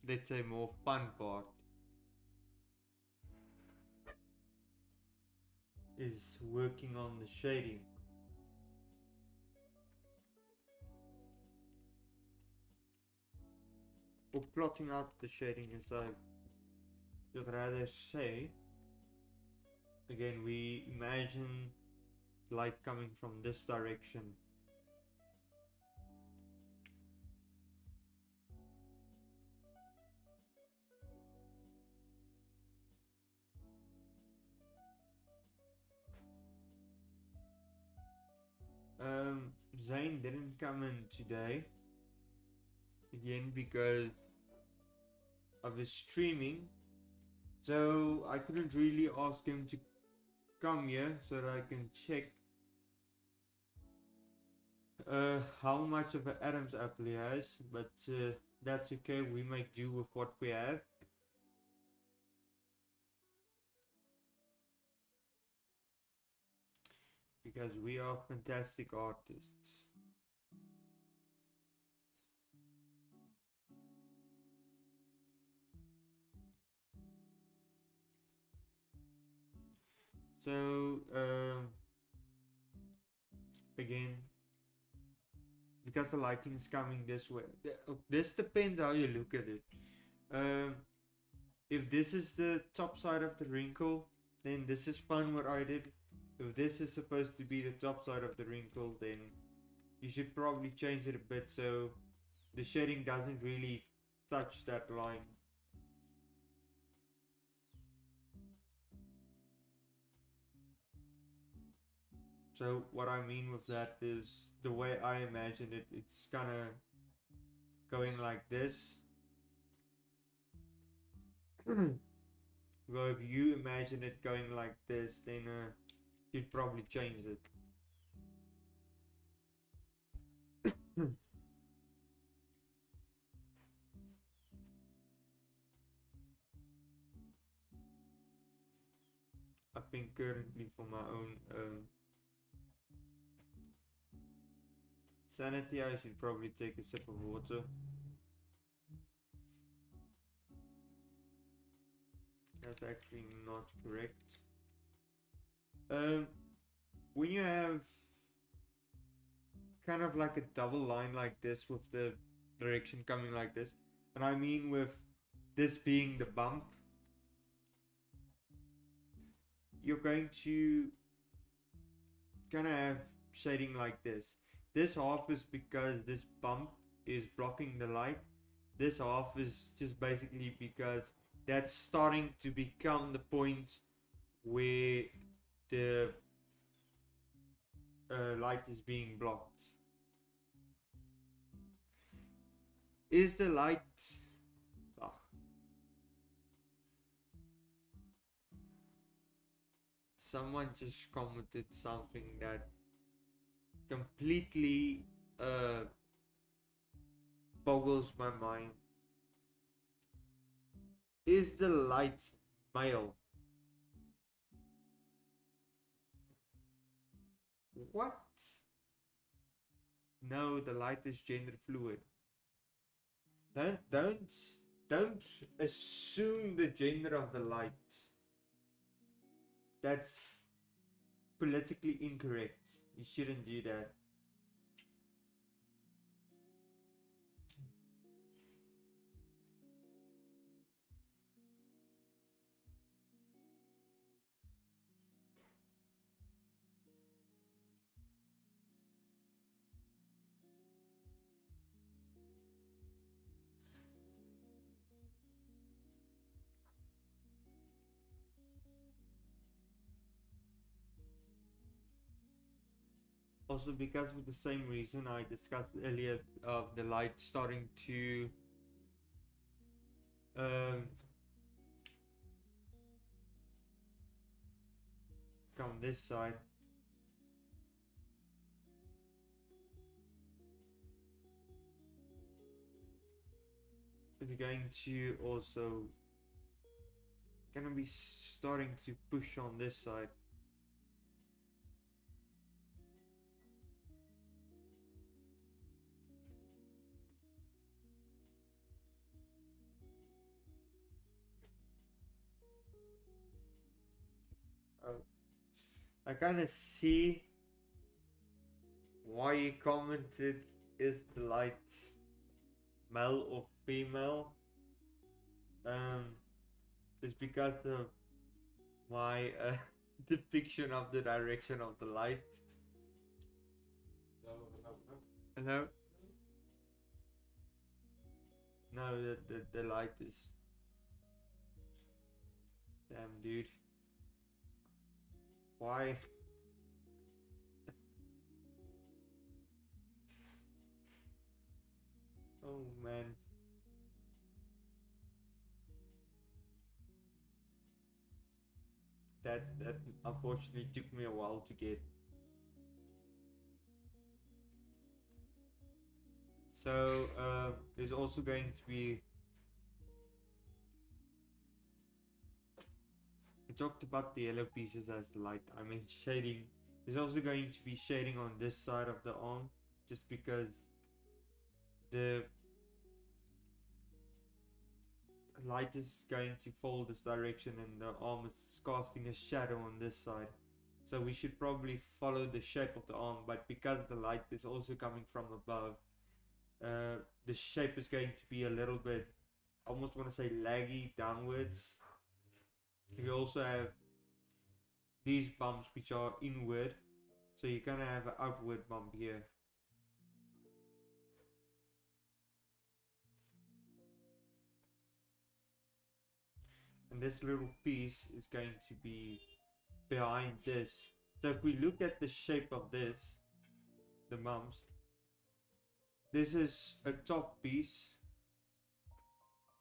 let's say, more fun part is working on the shading. Or plotting out the shading as I would rather say. Again, we imagine light coming from this direction. Zane didn't come in today again because of his streaming, so I couldn't really ask him to come here so that I can check how much of an Adam's apple he has, but that's okay, we make do with what we have. Because we are fantastic artists. So, again, because the lighting is coming this way, this depends how you look at it. If this is the top side of the wrinkle, then this is fun what I did. If this is supposed to be the top side of the wrinkle, then you should probably change it a bit so the shading doesn't really touch that line. So what I mean with that is the way I imagine it, it's kind of going like this. Well, if you imagine it going like this, then you'd probably change it. I think currently for my own sanity, I should probably take a sip of water. That's actually not correct. Um, when you have kind of like a double line like this with the direction coming like this, and I mean with this being the bump, you're going to kind of have shading like this. This half is because this bump is blocking the light. This half is just basically because that's starting to become the point where the light is being blocked. Is the light... Ah, someone just commented something that completely boggles my mind. Is the light male? What? No, the light is gender fluid. Don't assume the gender of the light. That's politically incorrect. You shouldn't do that. Also, because for the same reason I discussed earlier of the light starting to um, come this side. It's going to also gonna be starting to push on this side. Oh, I kind of see why you commented, is the light male or female? It's because of my depiction of the direction of the light. No, no, no. Hello? No, the light is... Damn, dude. Why? Oh, man. That unfortunately took me a while to get. So, there's also going to be... I talked about the yellow pieces as light. I mean shading. There's also going to be shading on this side of the arm, just because the light is going to fall this direction and the arm is casting a shadow on this side. So we should probably follow the shape of the arm, but because the light is also coming from above, the shape is going to be a little bit, I almost want to say laggy downwards. We also have these bumps which are inward, so you're gonna have an outward bump here. And this little piece is going to be behind this. So if we look at the shape of this, the bumps, this is a top piece,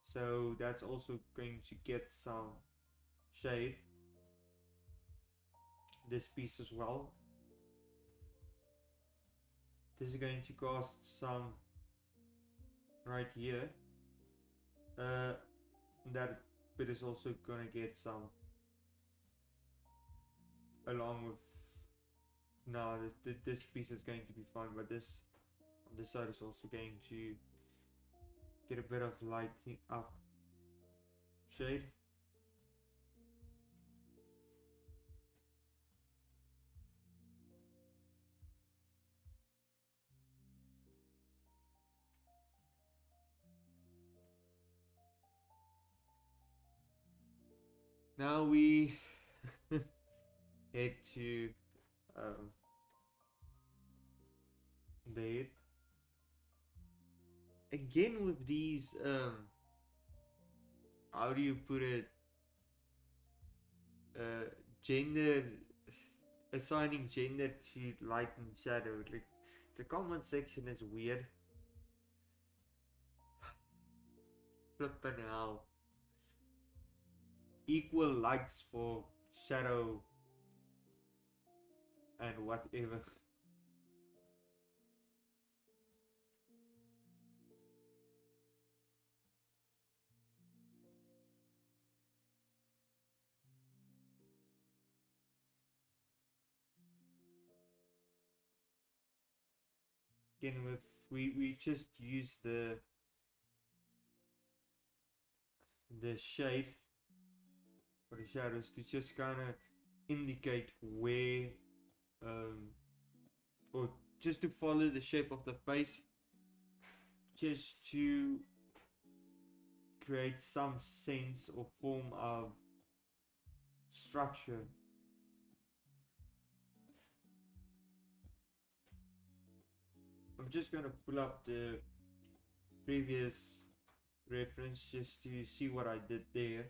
so that's also going to get some shade. This piece as well. This is going to cost some right here. That bit is also gonna get some along with... No, this piece is going to be fine, but this on this side is also going to get a bit of lighting up shade. Now we head to um, there. Again with these, how do you put it? Uh, Gender, assigning gender to light and shadow. Like the comment section is weird. Flippin' hell. Equal likes for shadow and whatever. Again, with we just use the shade for the shadows to just kind of indicate where, um, or just to follow the shape of the face, just to create some sense or form of structure. I'm just gonna pull up the previous reference just to see what I did there.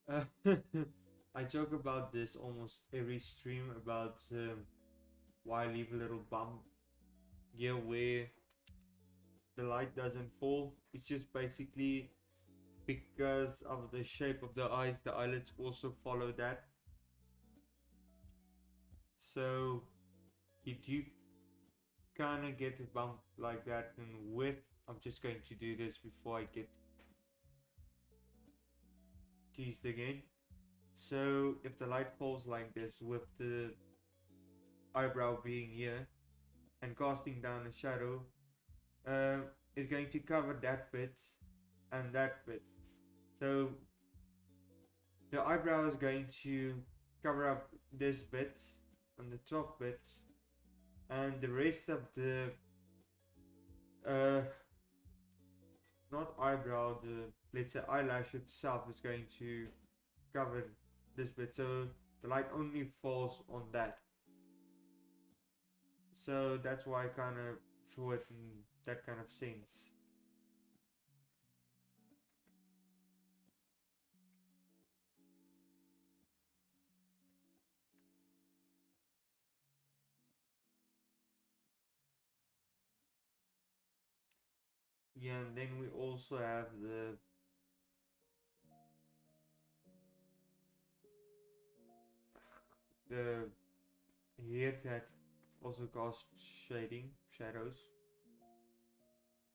Uh, I joke about this almost every stream about why I leave a little bump here where the light doesn't fall. It's just basically because of the shape of the eyes, the eyelids also follow that. So you do kind of get a bump like that. And with, I'm just going to do this before I get teased again. So if the light falls like this with the eyebrow being here and casting down a shadow, uh, is going to cover that bit and that bit. So the eyebrow is going to cover up this bit and the top bit, and the rest of the uh, not eyebrow, the, let's say, eyelash itself is going to cover this bit, so the light only falls on that. So that's why I kind of show it in that kind of sense. Yeah, and then we also have the hair that also casts shading shadows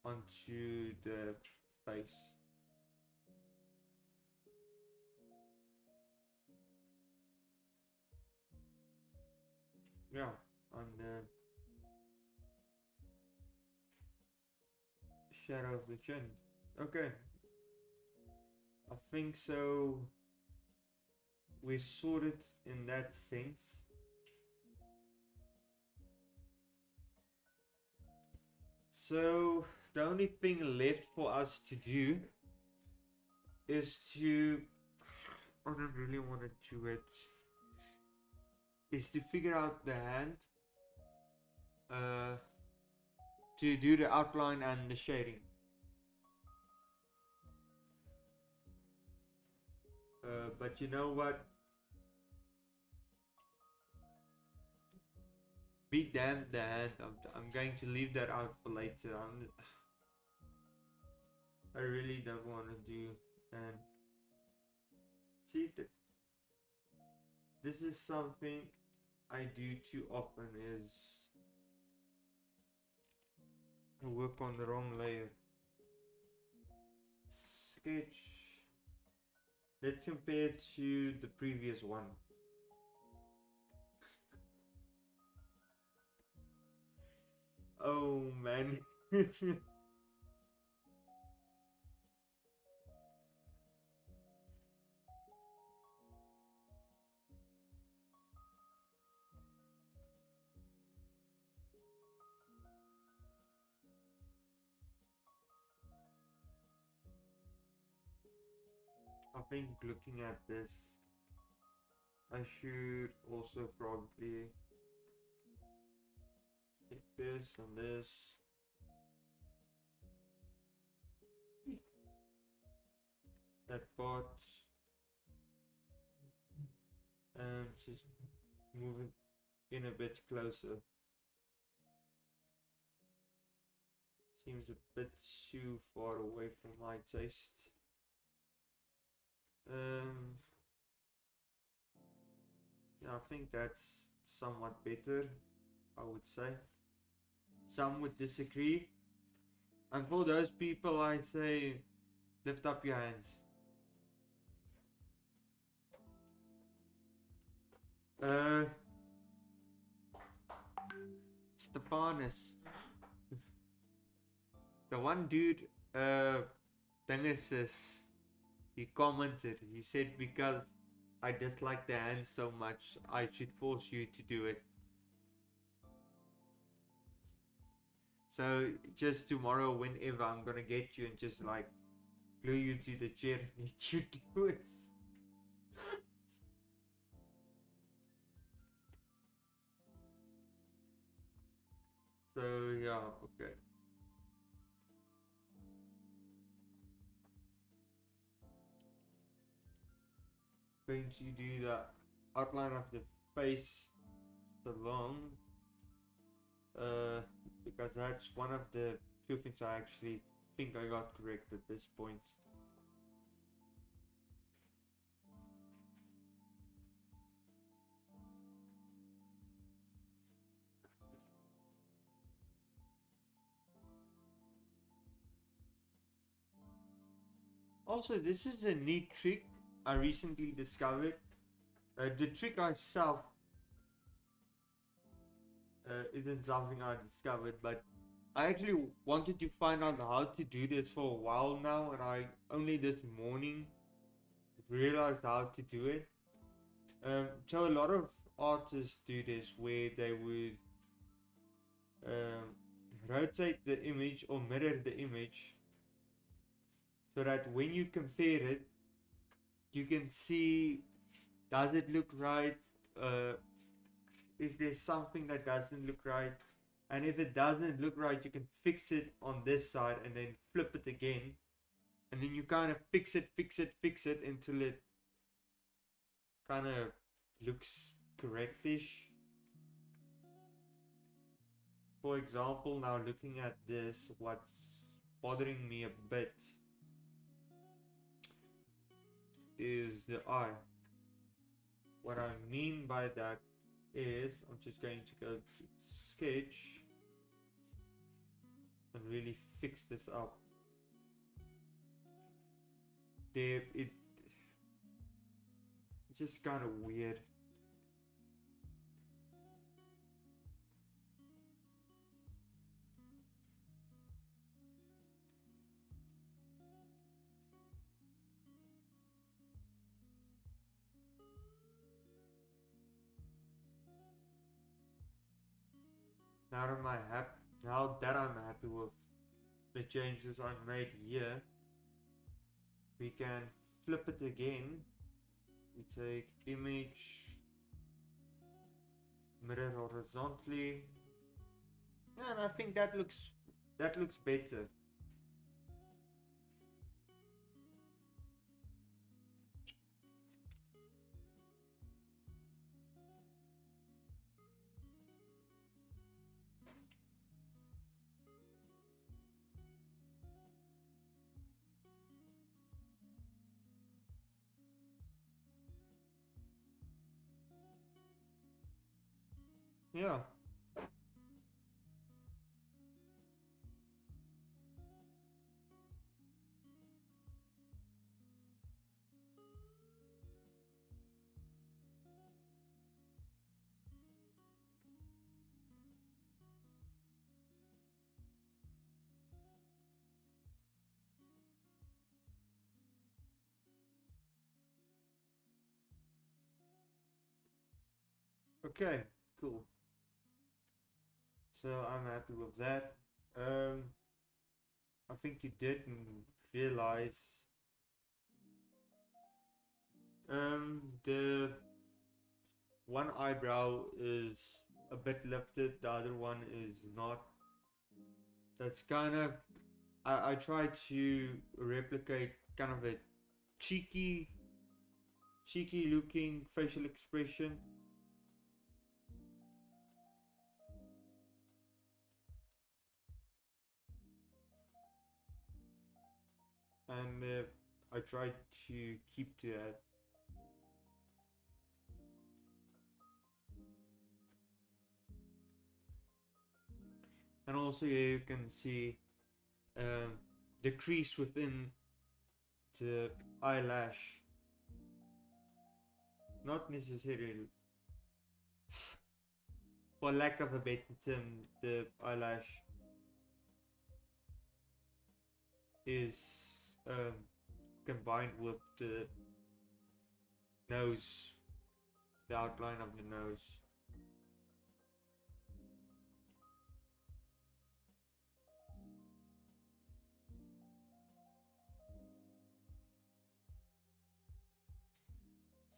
onto the face. Yeah, on the shadow of the chin. Okay, I think so. We sorted in that sense. So the only thing left for us to do is to, I don't really want to do it, is to figure out the hand, uh, to do the outline and the shading. But you know what? Be damned the hand. I'm going to leave that out for later. I really don't want to do. And see that this is something I do too often is work on the wrong layer. Sketch. Let's compare to the previous one. Oh man. think looking at this, I should also probably hit this and this. That part. And just move it in a bit closer. Seems a bit too far away from my taste. Yeah, I think that's somewhat better, I would say. Some would disagree. And for those people, I say, lift up your hands. Stephanus. The one dude, Daniël, he commented, he said, because I dislike the hands so much, I should force you to do it. So just tomorrow, whenever, I'm gonna get you and just like glue you to the chair and let you do it. So yeah, okay. Going to do the outline of the face along, because that's one of the few things I actually think I got correct at this point. Also, this is a neat trick I recently discovered. The trick itself isn't something I discovered, but I actually wanted to find out how to do this for a while now, and I only this morning realized how to do it. So a lot of artists do this where they would rotate the image or mirror the image so that when you compare it, you can see, does it look right? Is there something that doesn't look right? And if it doesn't look right, you can fix it on this side and then flip it again. And then you kind of fix it until it kind of looks correctish. For example, now looking at this, what's bothering me a bit is the eye. What I mean by that is, I'm just going to go to sketch and really fix this up. There, it's just kind of weird. Now that I'm happy with the changes I made here, we can flip it again. We take image, mirror horizontally, and I think that looks better. Yeah. Okay, cool. So I'm happy with that. I think you didn't realize The one eyebrow is a bit lifted, the other one is not. That's kind of, I try to replicate kind of a cheeky, cheeky looking facial expression. And I try to keep to that. And also here you can see the crease within the eyelash. Not necessarily, for lack of a better term, the eyelash is combined with the nose, the outline of the nose.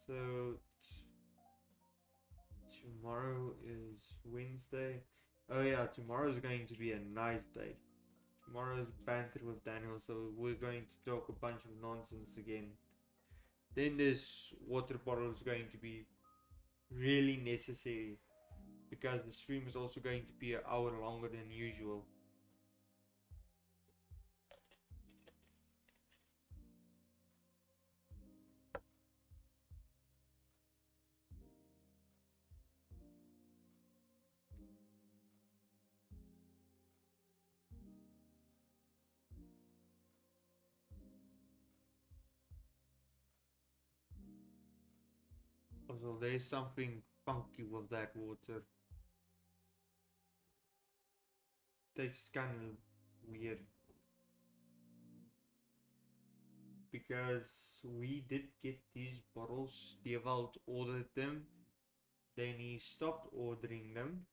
So tomorrow is Wednesday. Oh yeah, tomorrow is going to be a nice day. Tomorrow is banter with Daniel, so we're going to talk a bunch of nonsense again. Then this water bottle is going to be really necessary because the stream is also going to be an hour longer than usual. Also, there's something funky with that water. Tastes kind of weird because we did get these bottles. Dewald ordered them, then he stopped ordering them.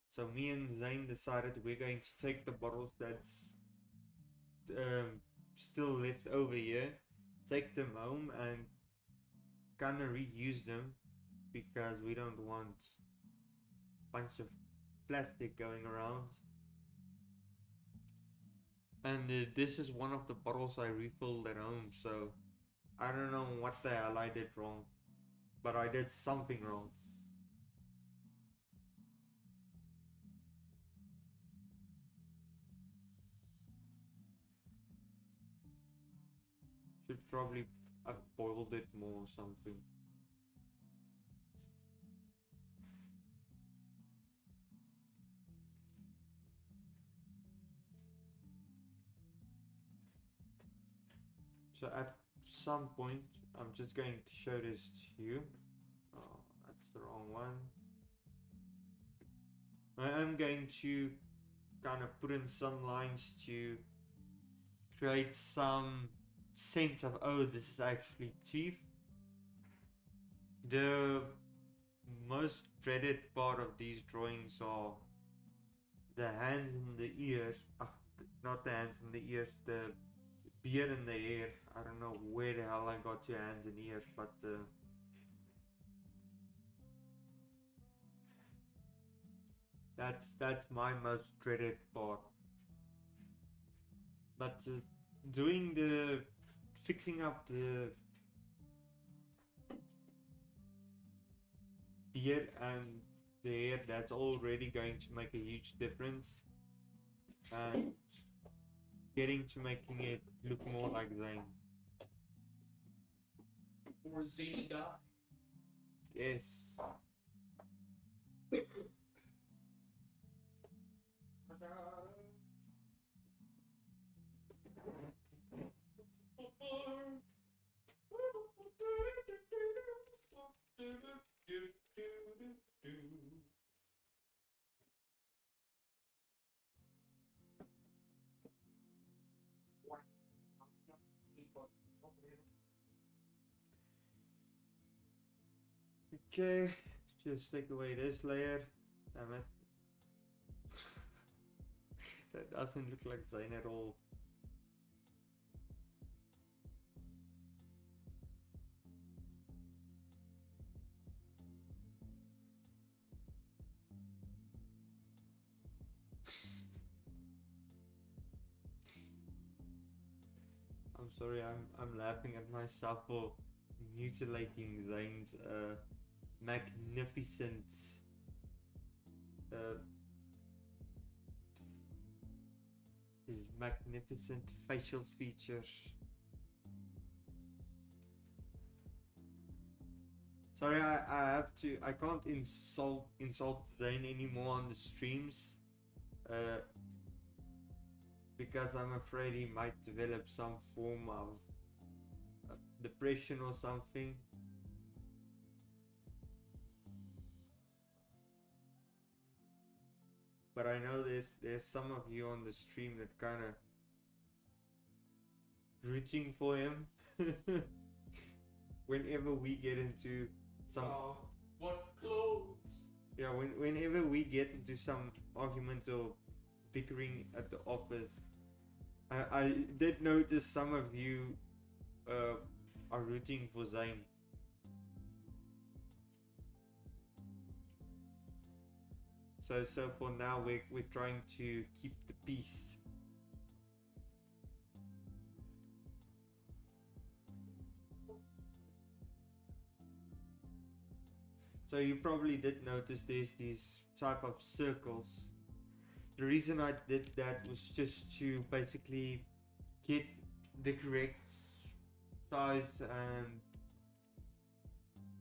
So me and Zane decided we're going to take the bottles that's still left over here, take them home and kind of reuse them because we don't want a bunch of plastic going around. And this is one of the bottles I refilled at home, so I don't know what the hell I did wrong, but I did something wrong. Should probably have boiled it more or something. So at some point, I'm just going to show this to you. Oh, that's the wrong one. I am going to kind of put in some lines to create some sense of, oh, this is actually teeth. The most dreaded part of these drawings are the hands and the ears. Not the hands and the ears, the beard and the hair. I don't know where the hell I got your hands and ears, but that's my most dreaded part. But doing the fixing up the beard and the hair, that's already going to make a huge difference, and getting to making it look more like Zane. Or zany guy. Yes. Okay, just take away this layer. Damn it. That doesn't look like Zane at all. I'm sorry, I'm laughing at myself for mutilating Zane's magnificent uh, his magnificent facial features. Sorry, I have to. I can't insult Zane anymore on the streams, uh, because I'm afraid he might develop some form of depression or something. But I know there's some of you on the stream that kind of rooting for him. Whenever we get into some what clothes? yeah, whenever we get into some argument or bickering at the office, I did notice some of you are rooting for Zane. So for now we're trying to keep the peace. So you probably did notice there's these type of circles. The reason I did that was just to basically get the correct size and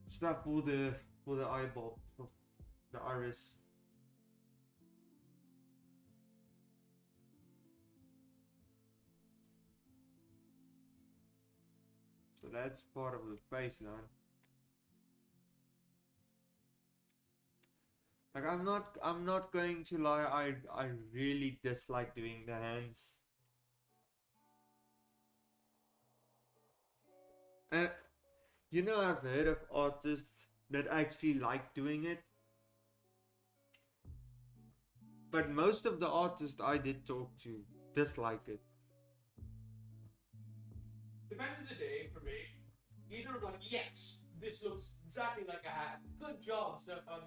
stuff for the eyeball, for the iris. So that's part of the face now. Like I'm not going to lie, I really dislike doing the hands. Uh, you know, I've heard of artists that actually like doing it, but most of the artists I did talk to dislike it. Depends on the day for me. Either I'm like, yes, this looks exactly like a hat. Good job, Stefan.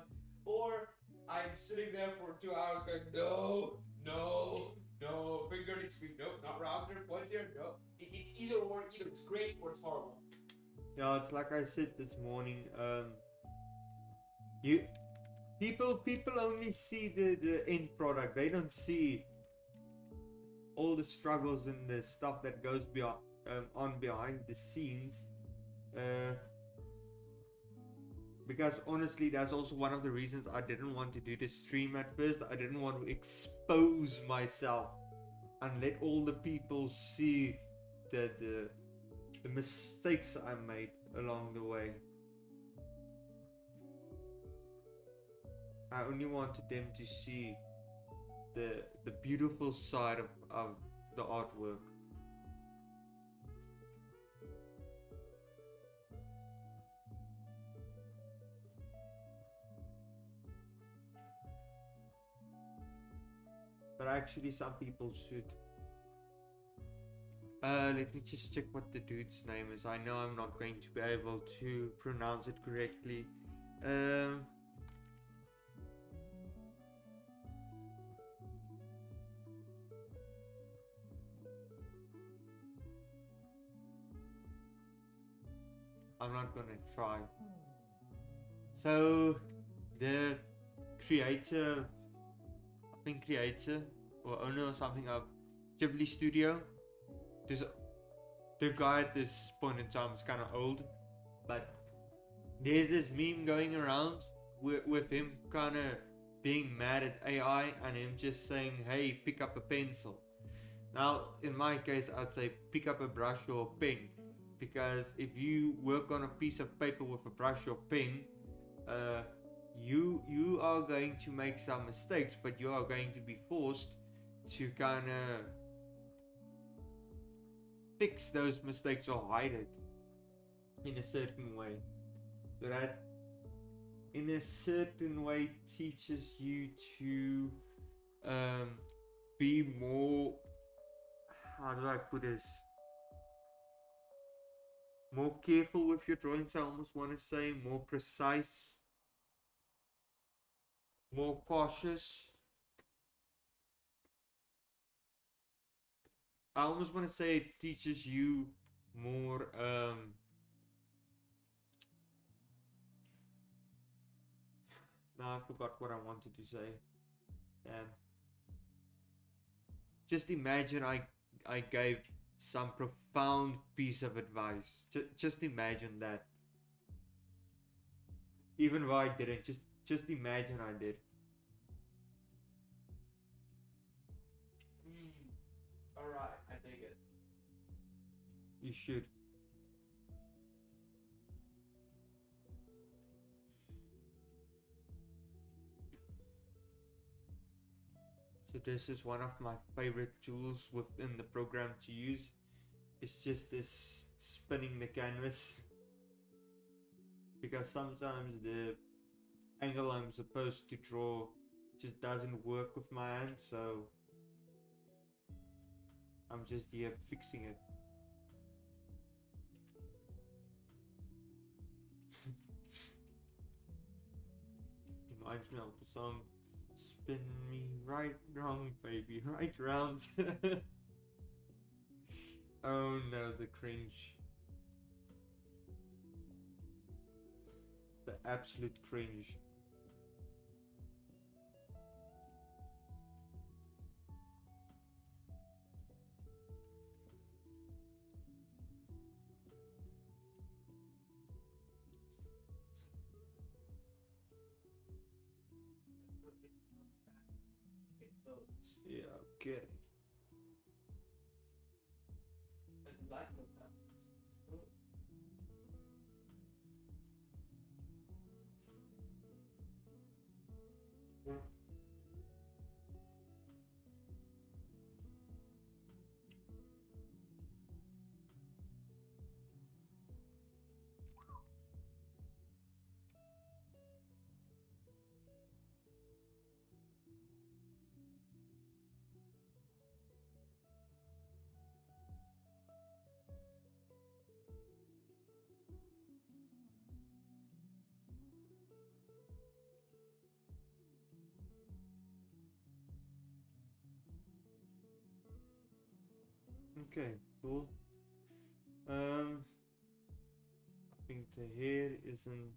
Or I'm sitting there for 2 hours going, no, no, no, finger needs to be, no, not rounder, pointier, no. It's either or, either it's great or it's horrible. Yeah, it's like I said this morning. You people only see the end product. They don't see all the struggles and the stuff that goes beyond on behind the scenes. Because honestly, that's also one of the reasons I didn't want to do the stream at first. I didn't want to expose myself and let all the people see the mistakes I made along the way. I only wanted them to see the beautiful side of the artwork. But actually some people should. Let me just check what the dude's name is. I know I'm not going to be able to pronounce it correctly. I'm not gonna try. So the creator, I think creator or owner or something of Ghibli Studio. The guy at this point in time is kind of old, but there's this meme going around with him kind of being mad at AI and him just saying, "Hey, pick up a pencil." Now, in my case, I'd say pick up a brush or a pen, because if you work on a piece of paper with a brush or pen, you are going to make some mistakes, but you are going to be forced to kind of fix those mistakes or hide it in a certain way. So that in a certain way teaches you to be more, how do I put this, more careful with your drawings. I almost want to say more precise, more cautious. I almost want to say it teaches you more. Now I forgot what I wanted to say. And just imagine I gave some profound piece of advice. Just imagine that. Even if I didn't, just imagine I did. Alright, I take it. You should. So this is one of my favorite tools within the program to use. It's just this spinning the canvas. Because sometimes the angle I'm supposed to draw just doesn't work with my hand, so I'm just here fixing it. Reminds me of the song Spin Me Right Wrong Baby Right Round. Oh no, the cringe. The absolute cringe. Yeah, okay. Okay, cool. I think the hair isn't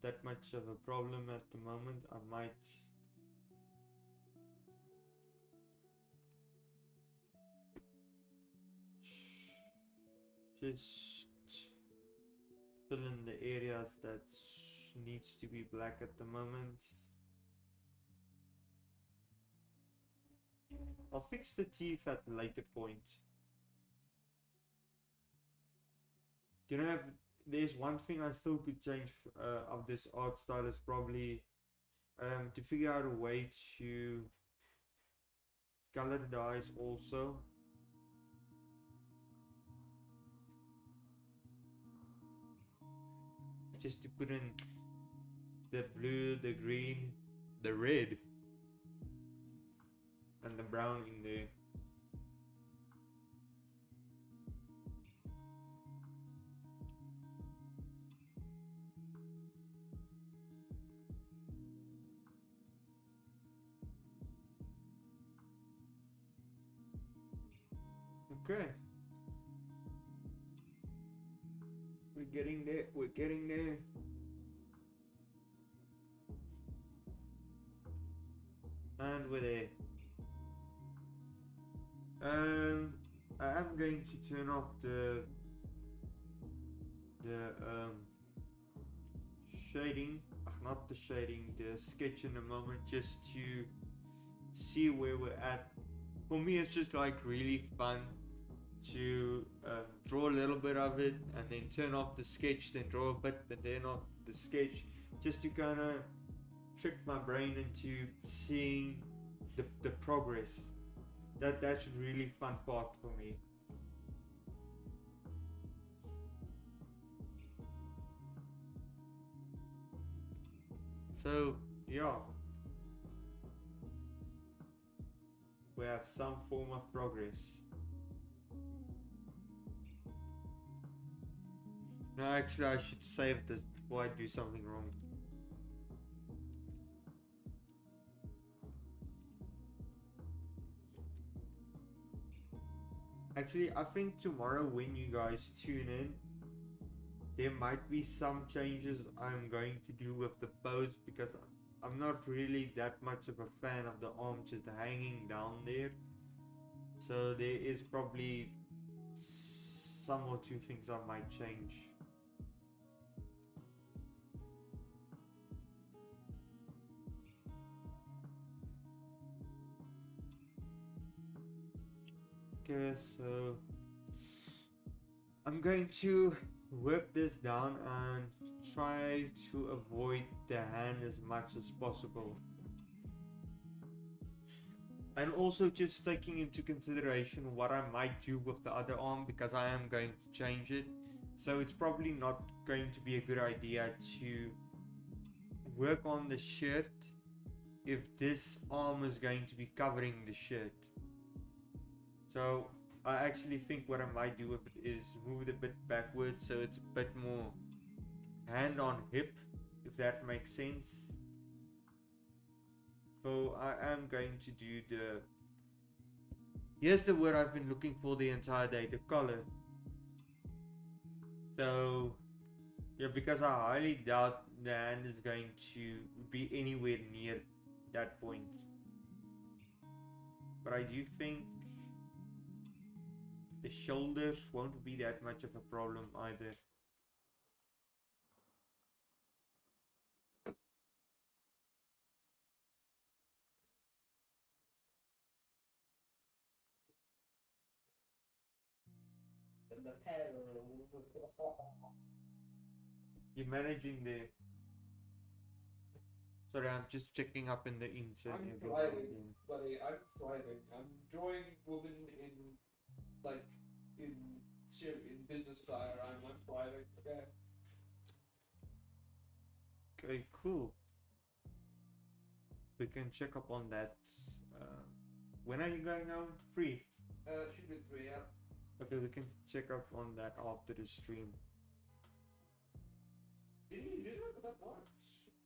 that much of a problem at the moment. I might just fill in the areas that needs to be black at the moment. I'll fix the teeth at a later point. You know, there's one thing I still could change of this art style is probably to figure out a way to color the eyes also. Just to put in the blue, the green, the red, and the brown in there. Okay. We're getting there, we're getting there. And we're there. I am going to turn off the shading, not the shading, the sketch in a moment, just to see where we're at. For me, it's just like really fun to draw a little bit of it and then turn off the sketch, then draw a bit, and then off the sketch, just to kind of trick my brain into seeing the progress. That's a really fun part for me. So yeah, we have some form of progress. No, actually I should save this before I do something wrong. Actually, I think tomorrow when you guys tune in, there might be some changes I'm going to do with the pose because I'm not really that much of a fan of the arm just hanging down there. So there is probably some or two things I might change. Okay, so I'm going to work this down and try to avoid the hand as much as possible. And also just taking into consideration what I might do with the other arm because I am going to change it. So it's probably not going to be a good idea to work on the shirt if this arm is going to be covering the shirt. So I actually think what I might do with it is move it a bit backwards so it's a bit more hand on hip, if that makes sense. So I am going to do the, here's the word I've been looking for the entire day, the collar. So yeah, because I highly doubt the hand is going to be anywhere near that point. But I do think the shoulders won't be that much of a problem either. You're managing the. Sorry, I'm just checking up in the insert. I'm thriving, buddy. I'm thriving. I'm enjoying women in like in in business style. I'm thriving. Okay. Okay, cool. We can check up on that. When are you going out? Free. Should be 3, yeah. Okay, we can check up on that after the stream. Didn't you do that with that once?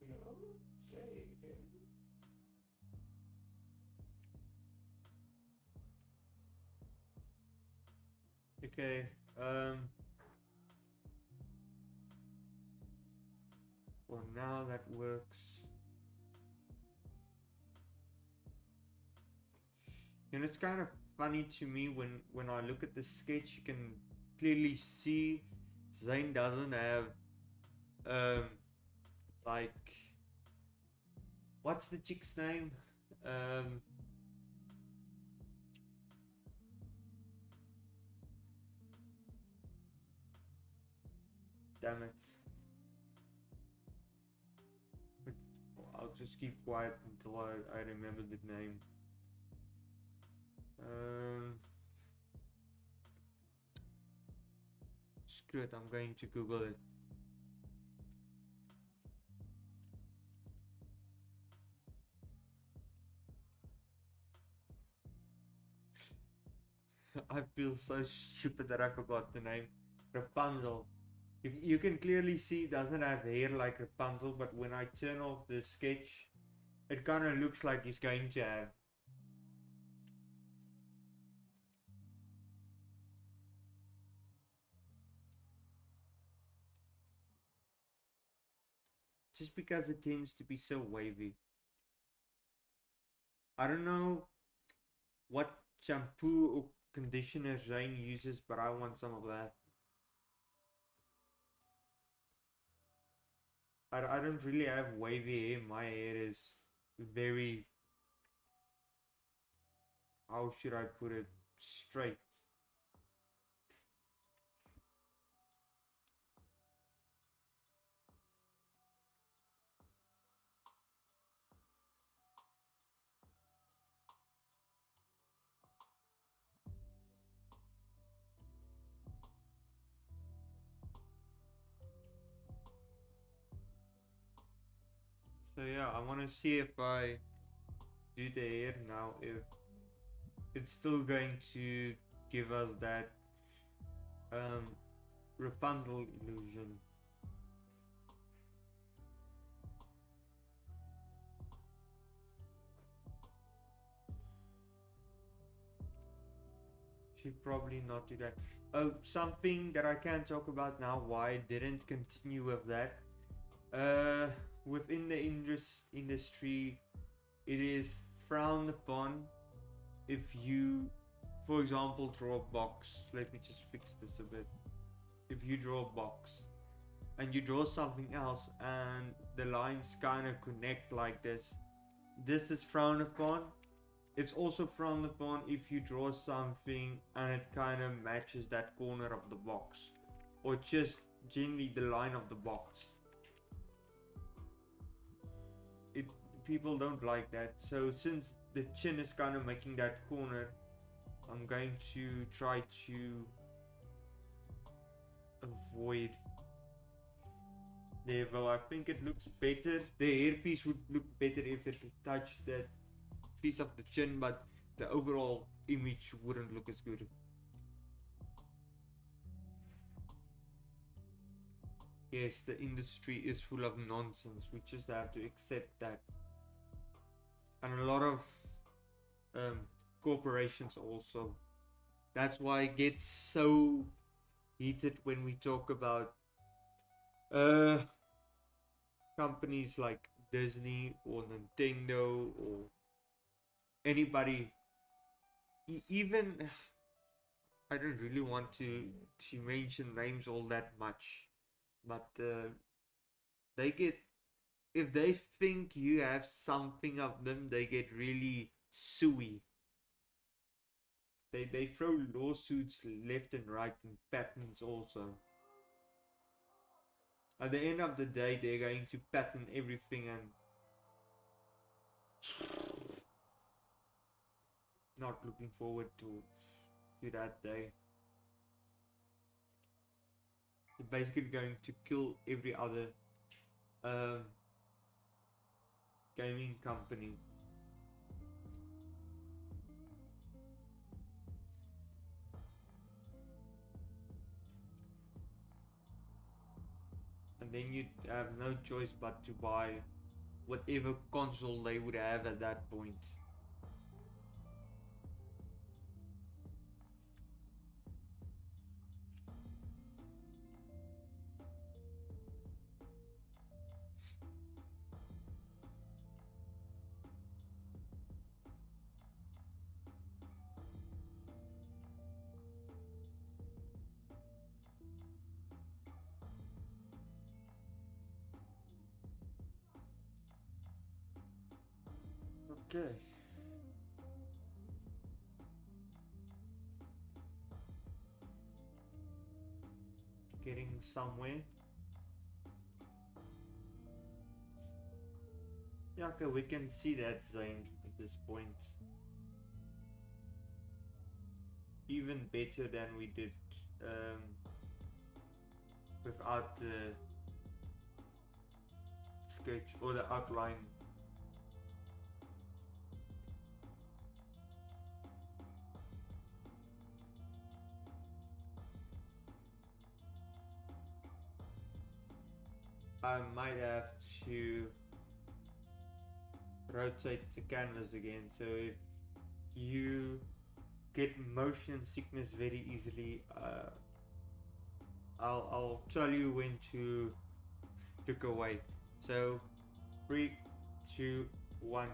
You know? Say, okay. Okay. Well, now that works. And it's kind of funny to me when I look at the sketch, you can clearly see Zane doesn't have like, what's the chick's name? Damn it. I'll just keep quiet until I remember the name. Screw it, I'm going to Google it. I feel so stupid that I forgot the name. Rapunzel. You can clearly see it doesn't have hair like Rapunzel, but when I turn off the sketch, it kind of looks like he's going to have. Just because it tends to be so wavy. I don't know what shampoo or conditioner Zane uses, but I want some of that. I don't really have wavy hair. My hair is very, how should I put it, straight. So yeah, I want to see if I do the hair now, if it's still going to give us that Rapunzel illusion. should probably not do that. Oh, something that I can talk about now, why I didn't continue with that. Within the industry, it is frowned upon if you, for example, draw a box. Let me just fix this a bit. If you draw a box and you draw something else and the lines kind of connect like this is frowned upon. It's also frowned upon if you draw something and it kind of matches that corner of the box, or just generally the line of the box. It People don't like that. So since the chin is kind of making that corner, I'm going to try to avoid there. Well, I think it looks better. The hairpiece would look better if it touched that piece of the chin, but the overall image wouldn't look as good. Yes, the industry is full of nonsense. We just have to accept that. And a lot of um, corporations also. That's why it gets so heated when we talk about uh, companies like Disney or Nintendo or anybody. Even I don't really want to mention names all that much, but they get, if they think you have something of them, they get really suey. They throw lawsuits left and right and patents also. At the end of the day, they're going to patent everything, and not looking forward to that day. They're basically going to kill every other um, gaming company. And then you'd have no choice but to buy whatever console they would have at that point. Okay. Getting somewhere. Yeah, okay, we can see that Zane at this point. Even better than we did um, without the sketch or the outline. I might have to rotate the canvas again, so if you get motion sickness very easily, I'll tell you when to look away. So 3, 2, 1.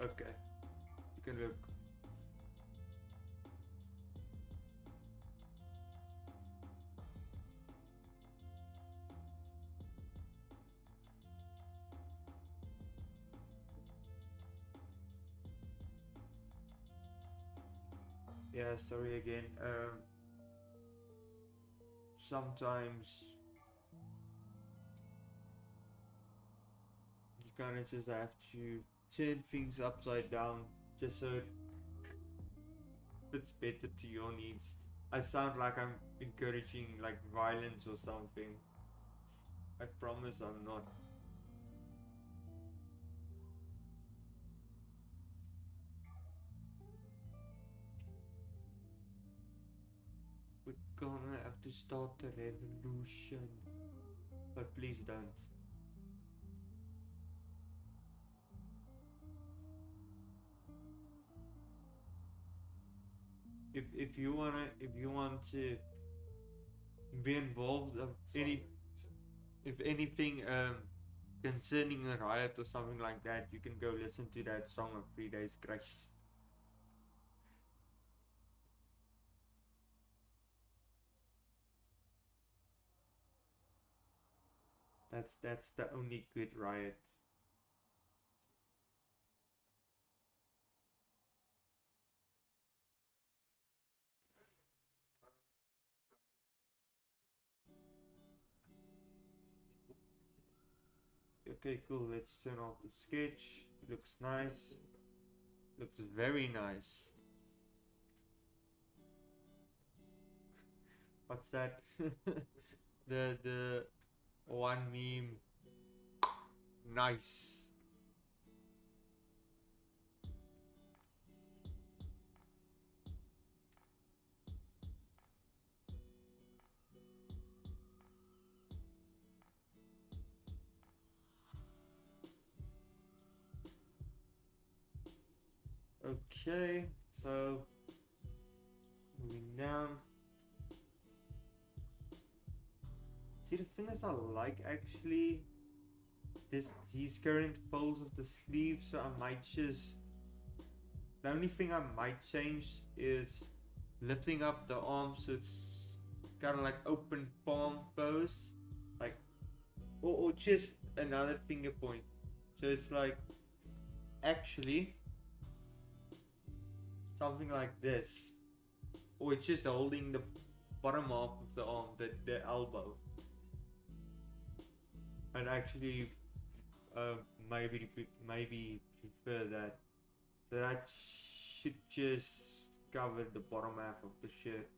Okay, you can look. Yeah, sorry again. Sometimes you kind of just have to turn things upside down just so it fits better to your needs. I sound like I'm encouraging like violence or something. I promise I'm not. We're gonna have to start a revolution. But please don't. if you want to be involved of any if anything concerning a riot or something like that, you can go listen to that song of 3 Days Grace. That's the only good riot. Okay, cool. Let's turn off the sketch. Looks nice. Looks very nice. What's that? the one meme. Nice. Okay, so moving down. See, the thing is, I like actually these current folds of the sleeve, so I might just. The only thing I might change is lifting up the arm so it's kind of like open palm pose, like, or just another finger point. So it's like actually something like this, or it's just holding the bottom half of the arm, the elbow. I'd actually maybe prefer that. So that should just cover the bottom half of the shirt.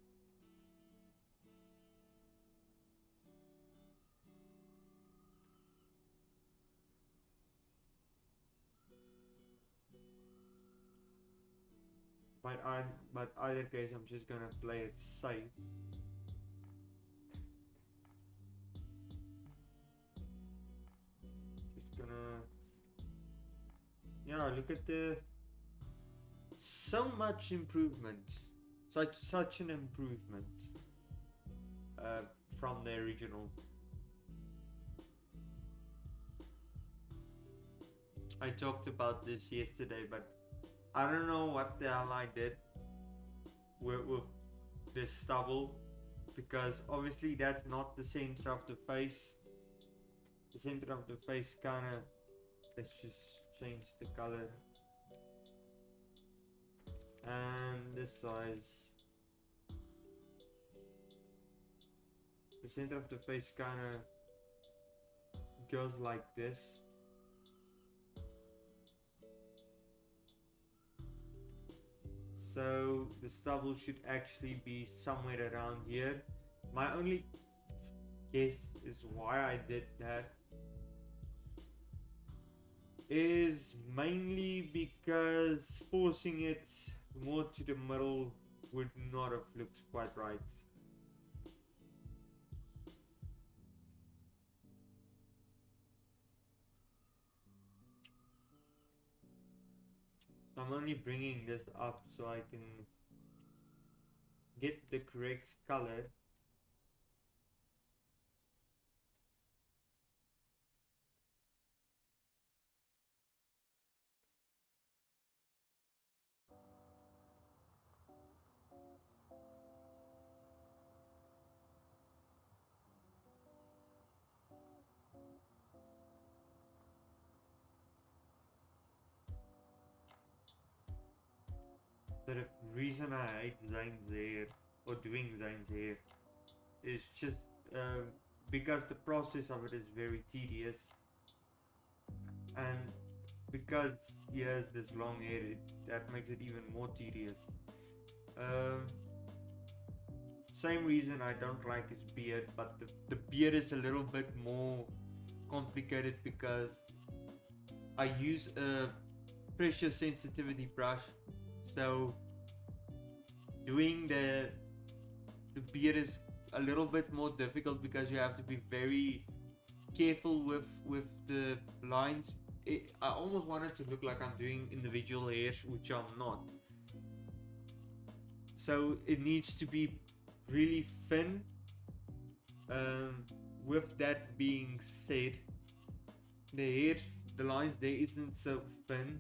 But either case, I'm just gonna play it safe. Just gonna, yeah, look at the so much improvement, such an improvement from the original. I talked about this yesterday, but I don't know what the hell I did with this stubble, because obviously that's not the center of the face. The center of the face kinda, let's just change the color and the size. The center of the face kinda goes like this. So the stubble should actually be somewhere around here. My only guess is why I did that is mainly because forcing it more to the middle would not have looked quite right. I'm only bringing this up so I can get the correct color. The reason I hate Zayn's hair, or doing Zayn's hair, is just because the process of it is very tedious, and because he has this long hair, that makes it even more tedious. Um, Same reason I don't like his beard, but the beard is a little bit more complicated because I use a pressure sensitivity brush, so doing the beard is a little bit more difficult because you have to be very careful with the lines. I almost want it to look like I'm doing individual hairs, which I'm not. So it needs to be really thin. With that being said, the hair, the lines there isn't so thin,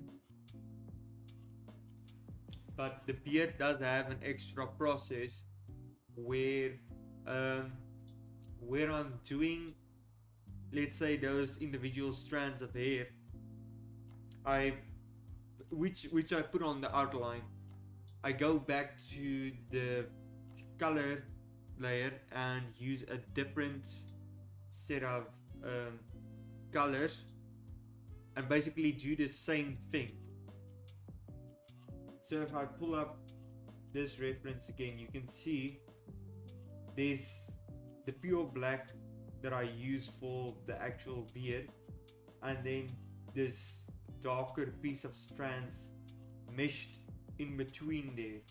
but the beard does have an extra process where um, where I'm doing, let's say, those individual strands of hair, I which I put on the outline. I go back to the color layer and use a different set of um, colors and basically do the same thing. So if I pull up this reference again, you can see there's the pure black that I use for the actual beard, and then this darker piece of strands meshed in between there.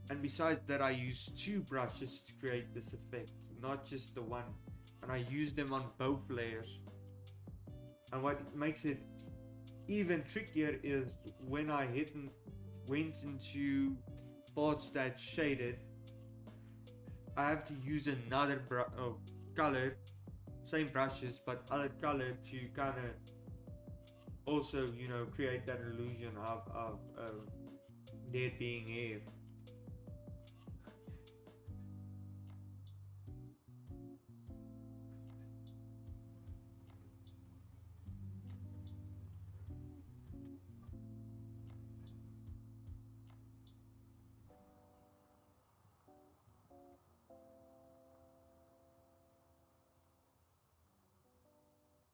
And besides that, I use two brushes to create this effect, not just the one, and I use them on both layers. And what makes it even trickier is when I went into parts that shaded, I have to use another color, same brushes but other color to kind of also, create that illusion of there being air.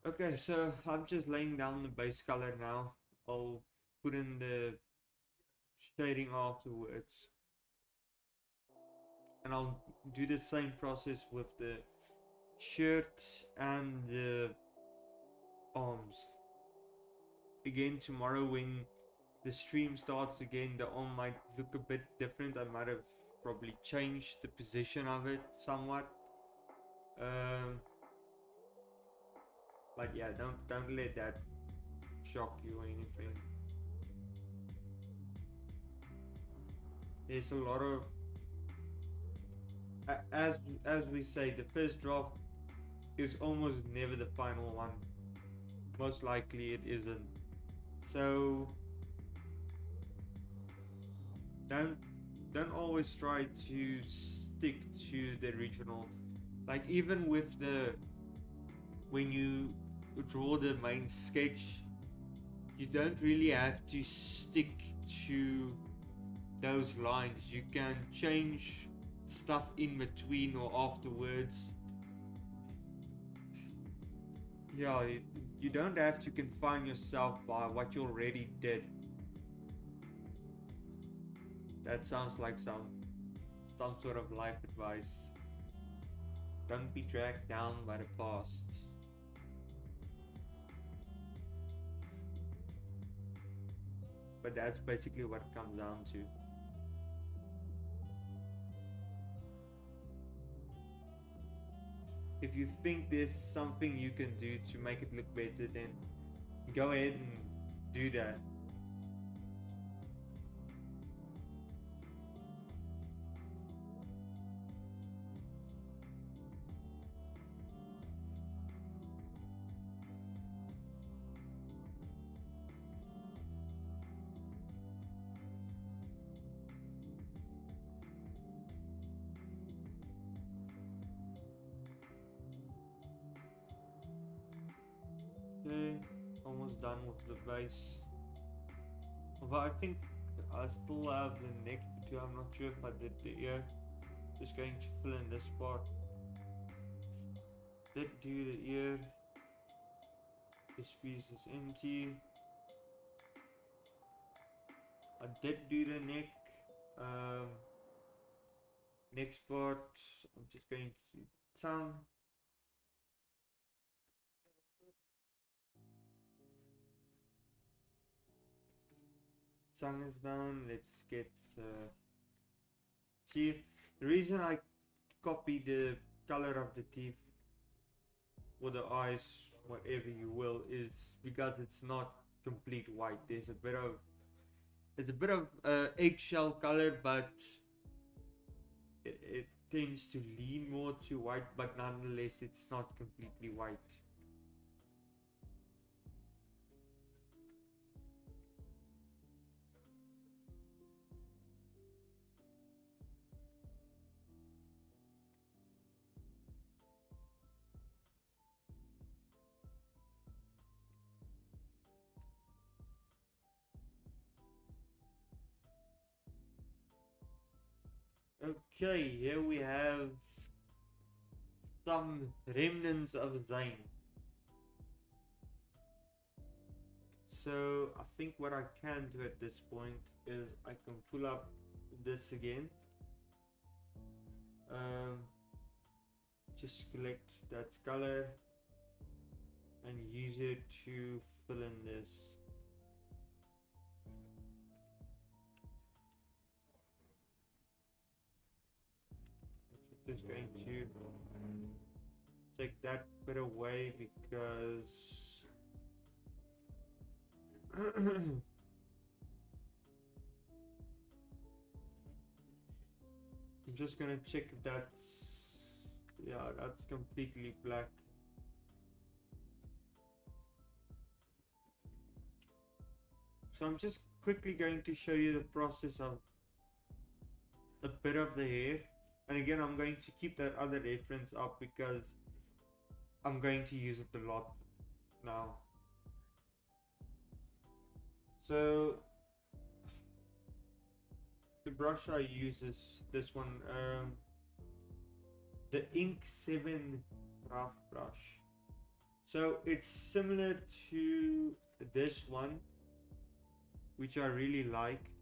Okay, so I'm just laying down the base color now. I'll put in the shading afterwards, and I'll do the same process with the shirt and the arms. Again, tomorrow when the stream starts again, the arm might look a bit different. I might have probably changed the position of it somewhat. Um, but yeah, don't let that shock you or anything. There's a lot of as we say, the first draft is almost never the final one. Most likely it isn't. So don't don't always try to stick to the original. Like even with the when you draw the main sketch, you don't really have to stick to those lines. You can change stuff in between or afterwards. Yeah, you don't have to confine yourself by what you already did. That sounds like some sort of life advice. Don't be dragged down by the past. But that's basically what it comes down to. If you think there's something you can do to make it look better, then go ahead and do that. Okay, almost done with the base. But I think I still have the neck too. I'm not sure if I did the ear. Just going to fill in this part. Did do the ear. This piece is empty. I did do the neck. Um, Next part, I'm just going to tongue. Tongue is done. Let's get teeth. The reason I copy the color of the teeth or the eyes, whatever you will, is because it's not complete white. There's a bit of eggshell color, but it tends to lean more to white, but nonetheless it's not completely white. Okay, here we have some remnants of Zane. So I think what I can do at this point is I can pull up this again. Um, just select that color and use it to fill in this. Just going to take that bit away because I'm just gonna check if that's completely black. So I'm just quickly going to show you the process of a bit of the hair, and again I'm going to keep that other reference up because I'm going to use it a lot now. So the brush I use is this one, the Ink 7 rough brush. So it's similar to this one, which I really like.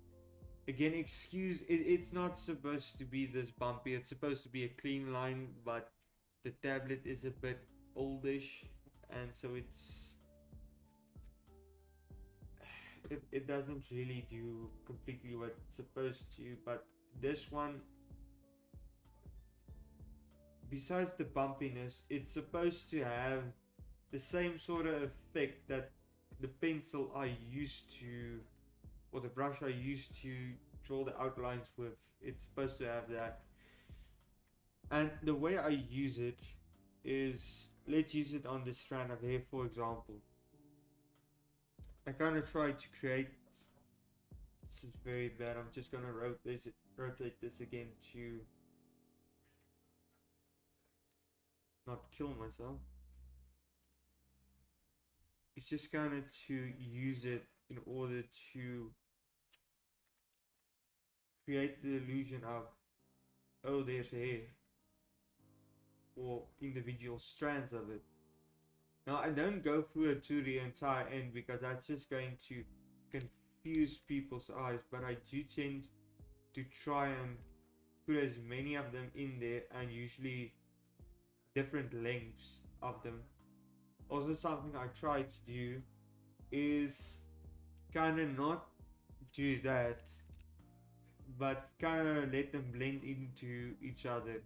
Again, it's not supposed to be this bumpy, it's supposed to be a clean line, but the tablet is a bit oldish, and so it doesn't really do completely what it's supposed to. But this one, besides the bumpiness, it's supposed to have the same sort of effect that the pencil I used to, or the brush I used to draw the outlines with, it's supposed to have that. And the way I use it is, let's use it on this strand of hair, for example. I kind of try to create, this is very bad, I'm just going to rotate this again to not kill myself. It's just kind of to use it in order to create the illusion of, oh, there's hair, or individual strands of it. Now I don't go through it to the entire end because that's just going to confuse people's eyes, but I do tend to try and put as many of them in there, and usually different lengths of them. Also, something I try to do is kind of not do that, but kind of let them blend into each other.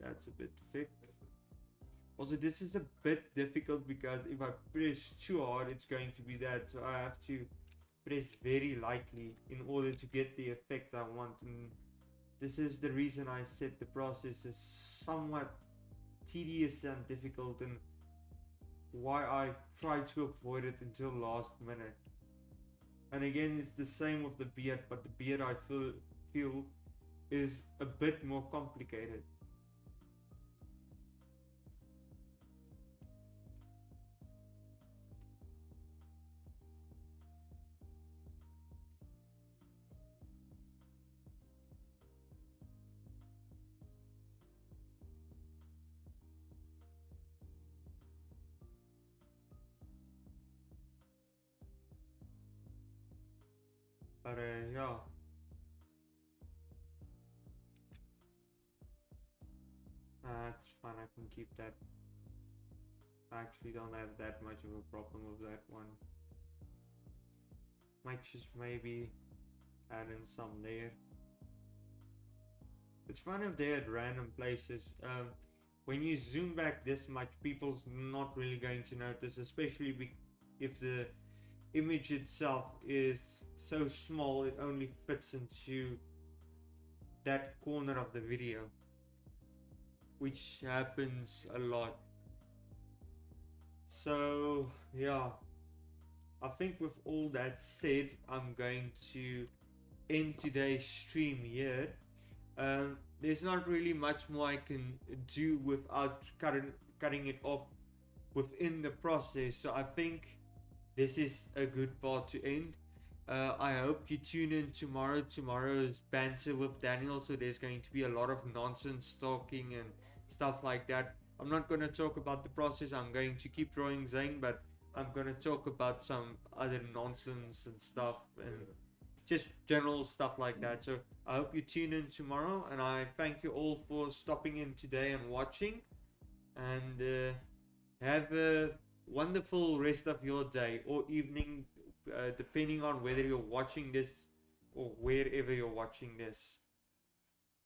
That's a bit thick. Also, this is a bit difficult because if I press too hard, it's going to be that. So I have to press very lightly in order to get the effect I want. And this is the reason I said the process is somewhat tedious and difficult, and why I try to avoid it until last minute. And again, it's the same with the beard, but the beard I feel is a bit more complicated. But yeah. That's fine, I can keep that. I actually don't have that much of a problem with that one. Might just maybe add in some there. It's fun if they're at random places. When you zoom back this much, people's not really going to notice, especially if the image itself is so small it only fits into that corner of the video, which happens a lot. So yeah, I think with all that said, I'm going to end today's stream here. There's not really much more I can do without cutting it off within the process. So I think this is a good part to end. I hope you tune in tomorrow. Tomorrow's banter with Daniel, so there's going to be a lot of nonsense talking and stuff like that. I'm not going to talk about the process. I'm going to keep drawing Zane, but I'm going to talk about some other nonsense and stuff and just general stuff like that. So I hope you tune in tomorrow, and I thank you all for stopping in today and watching. And have a wonderful rest of your day or evening, depending on whether you're watching this or wherever you're watching this.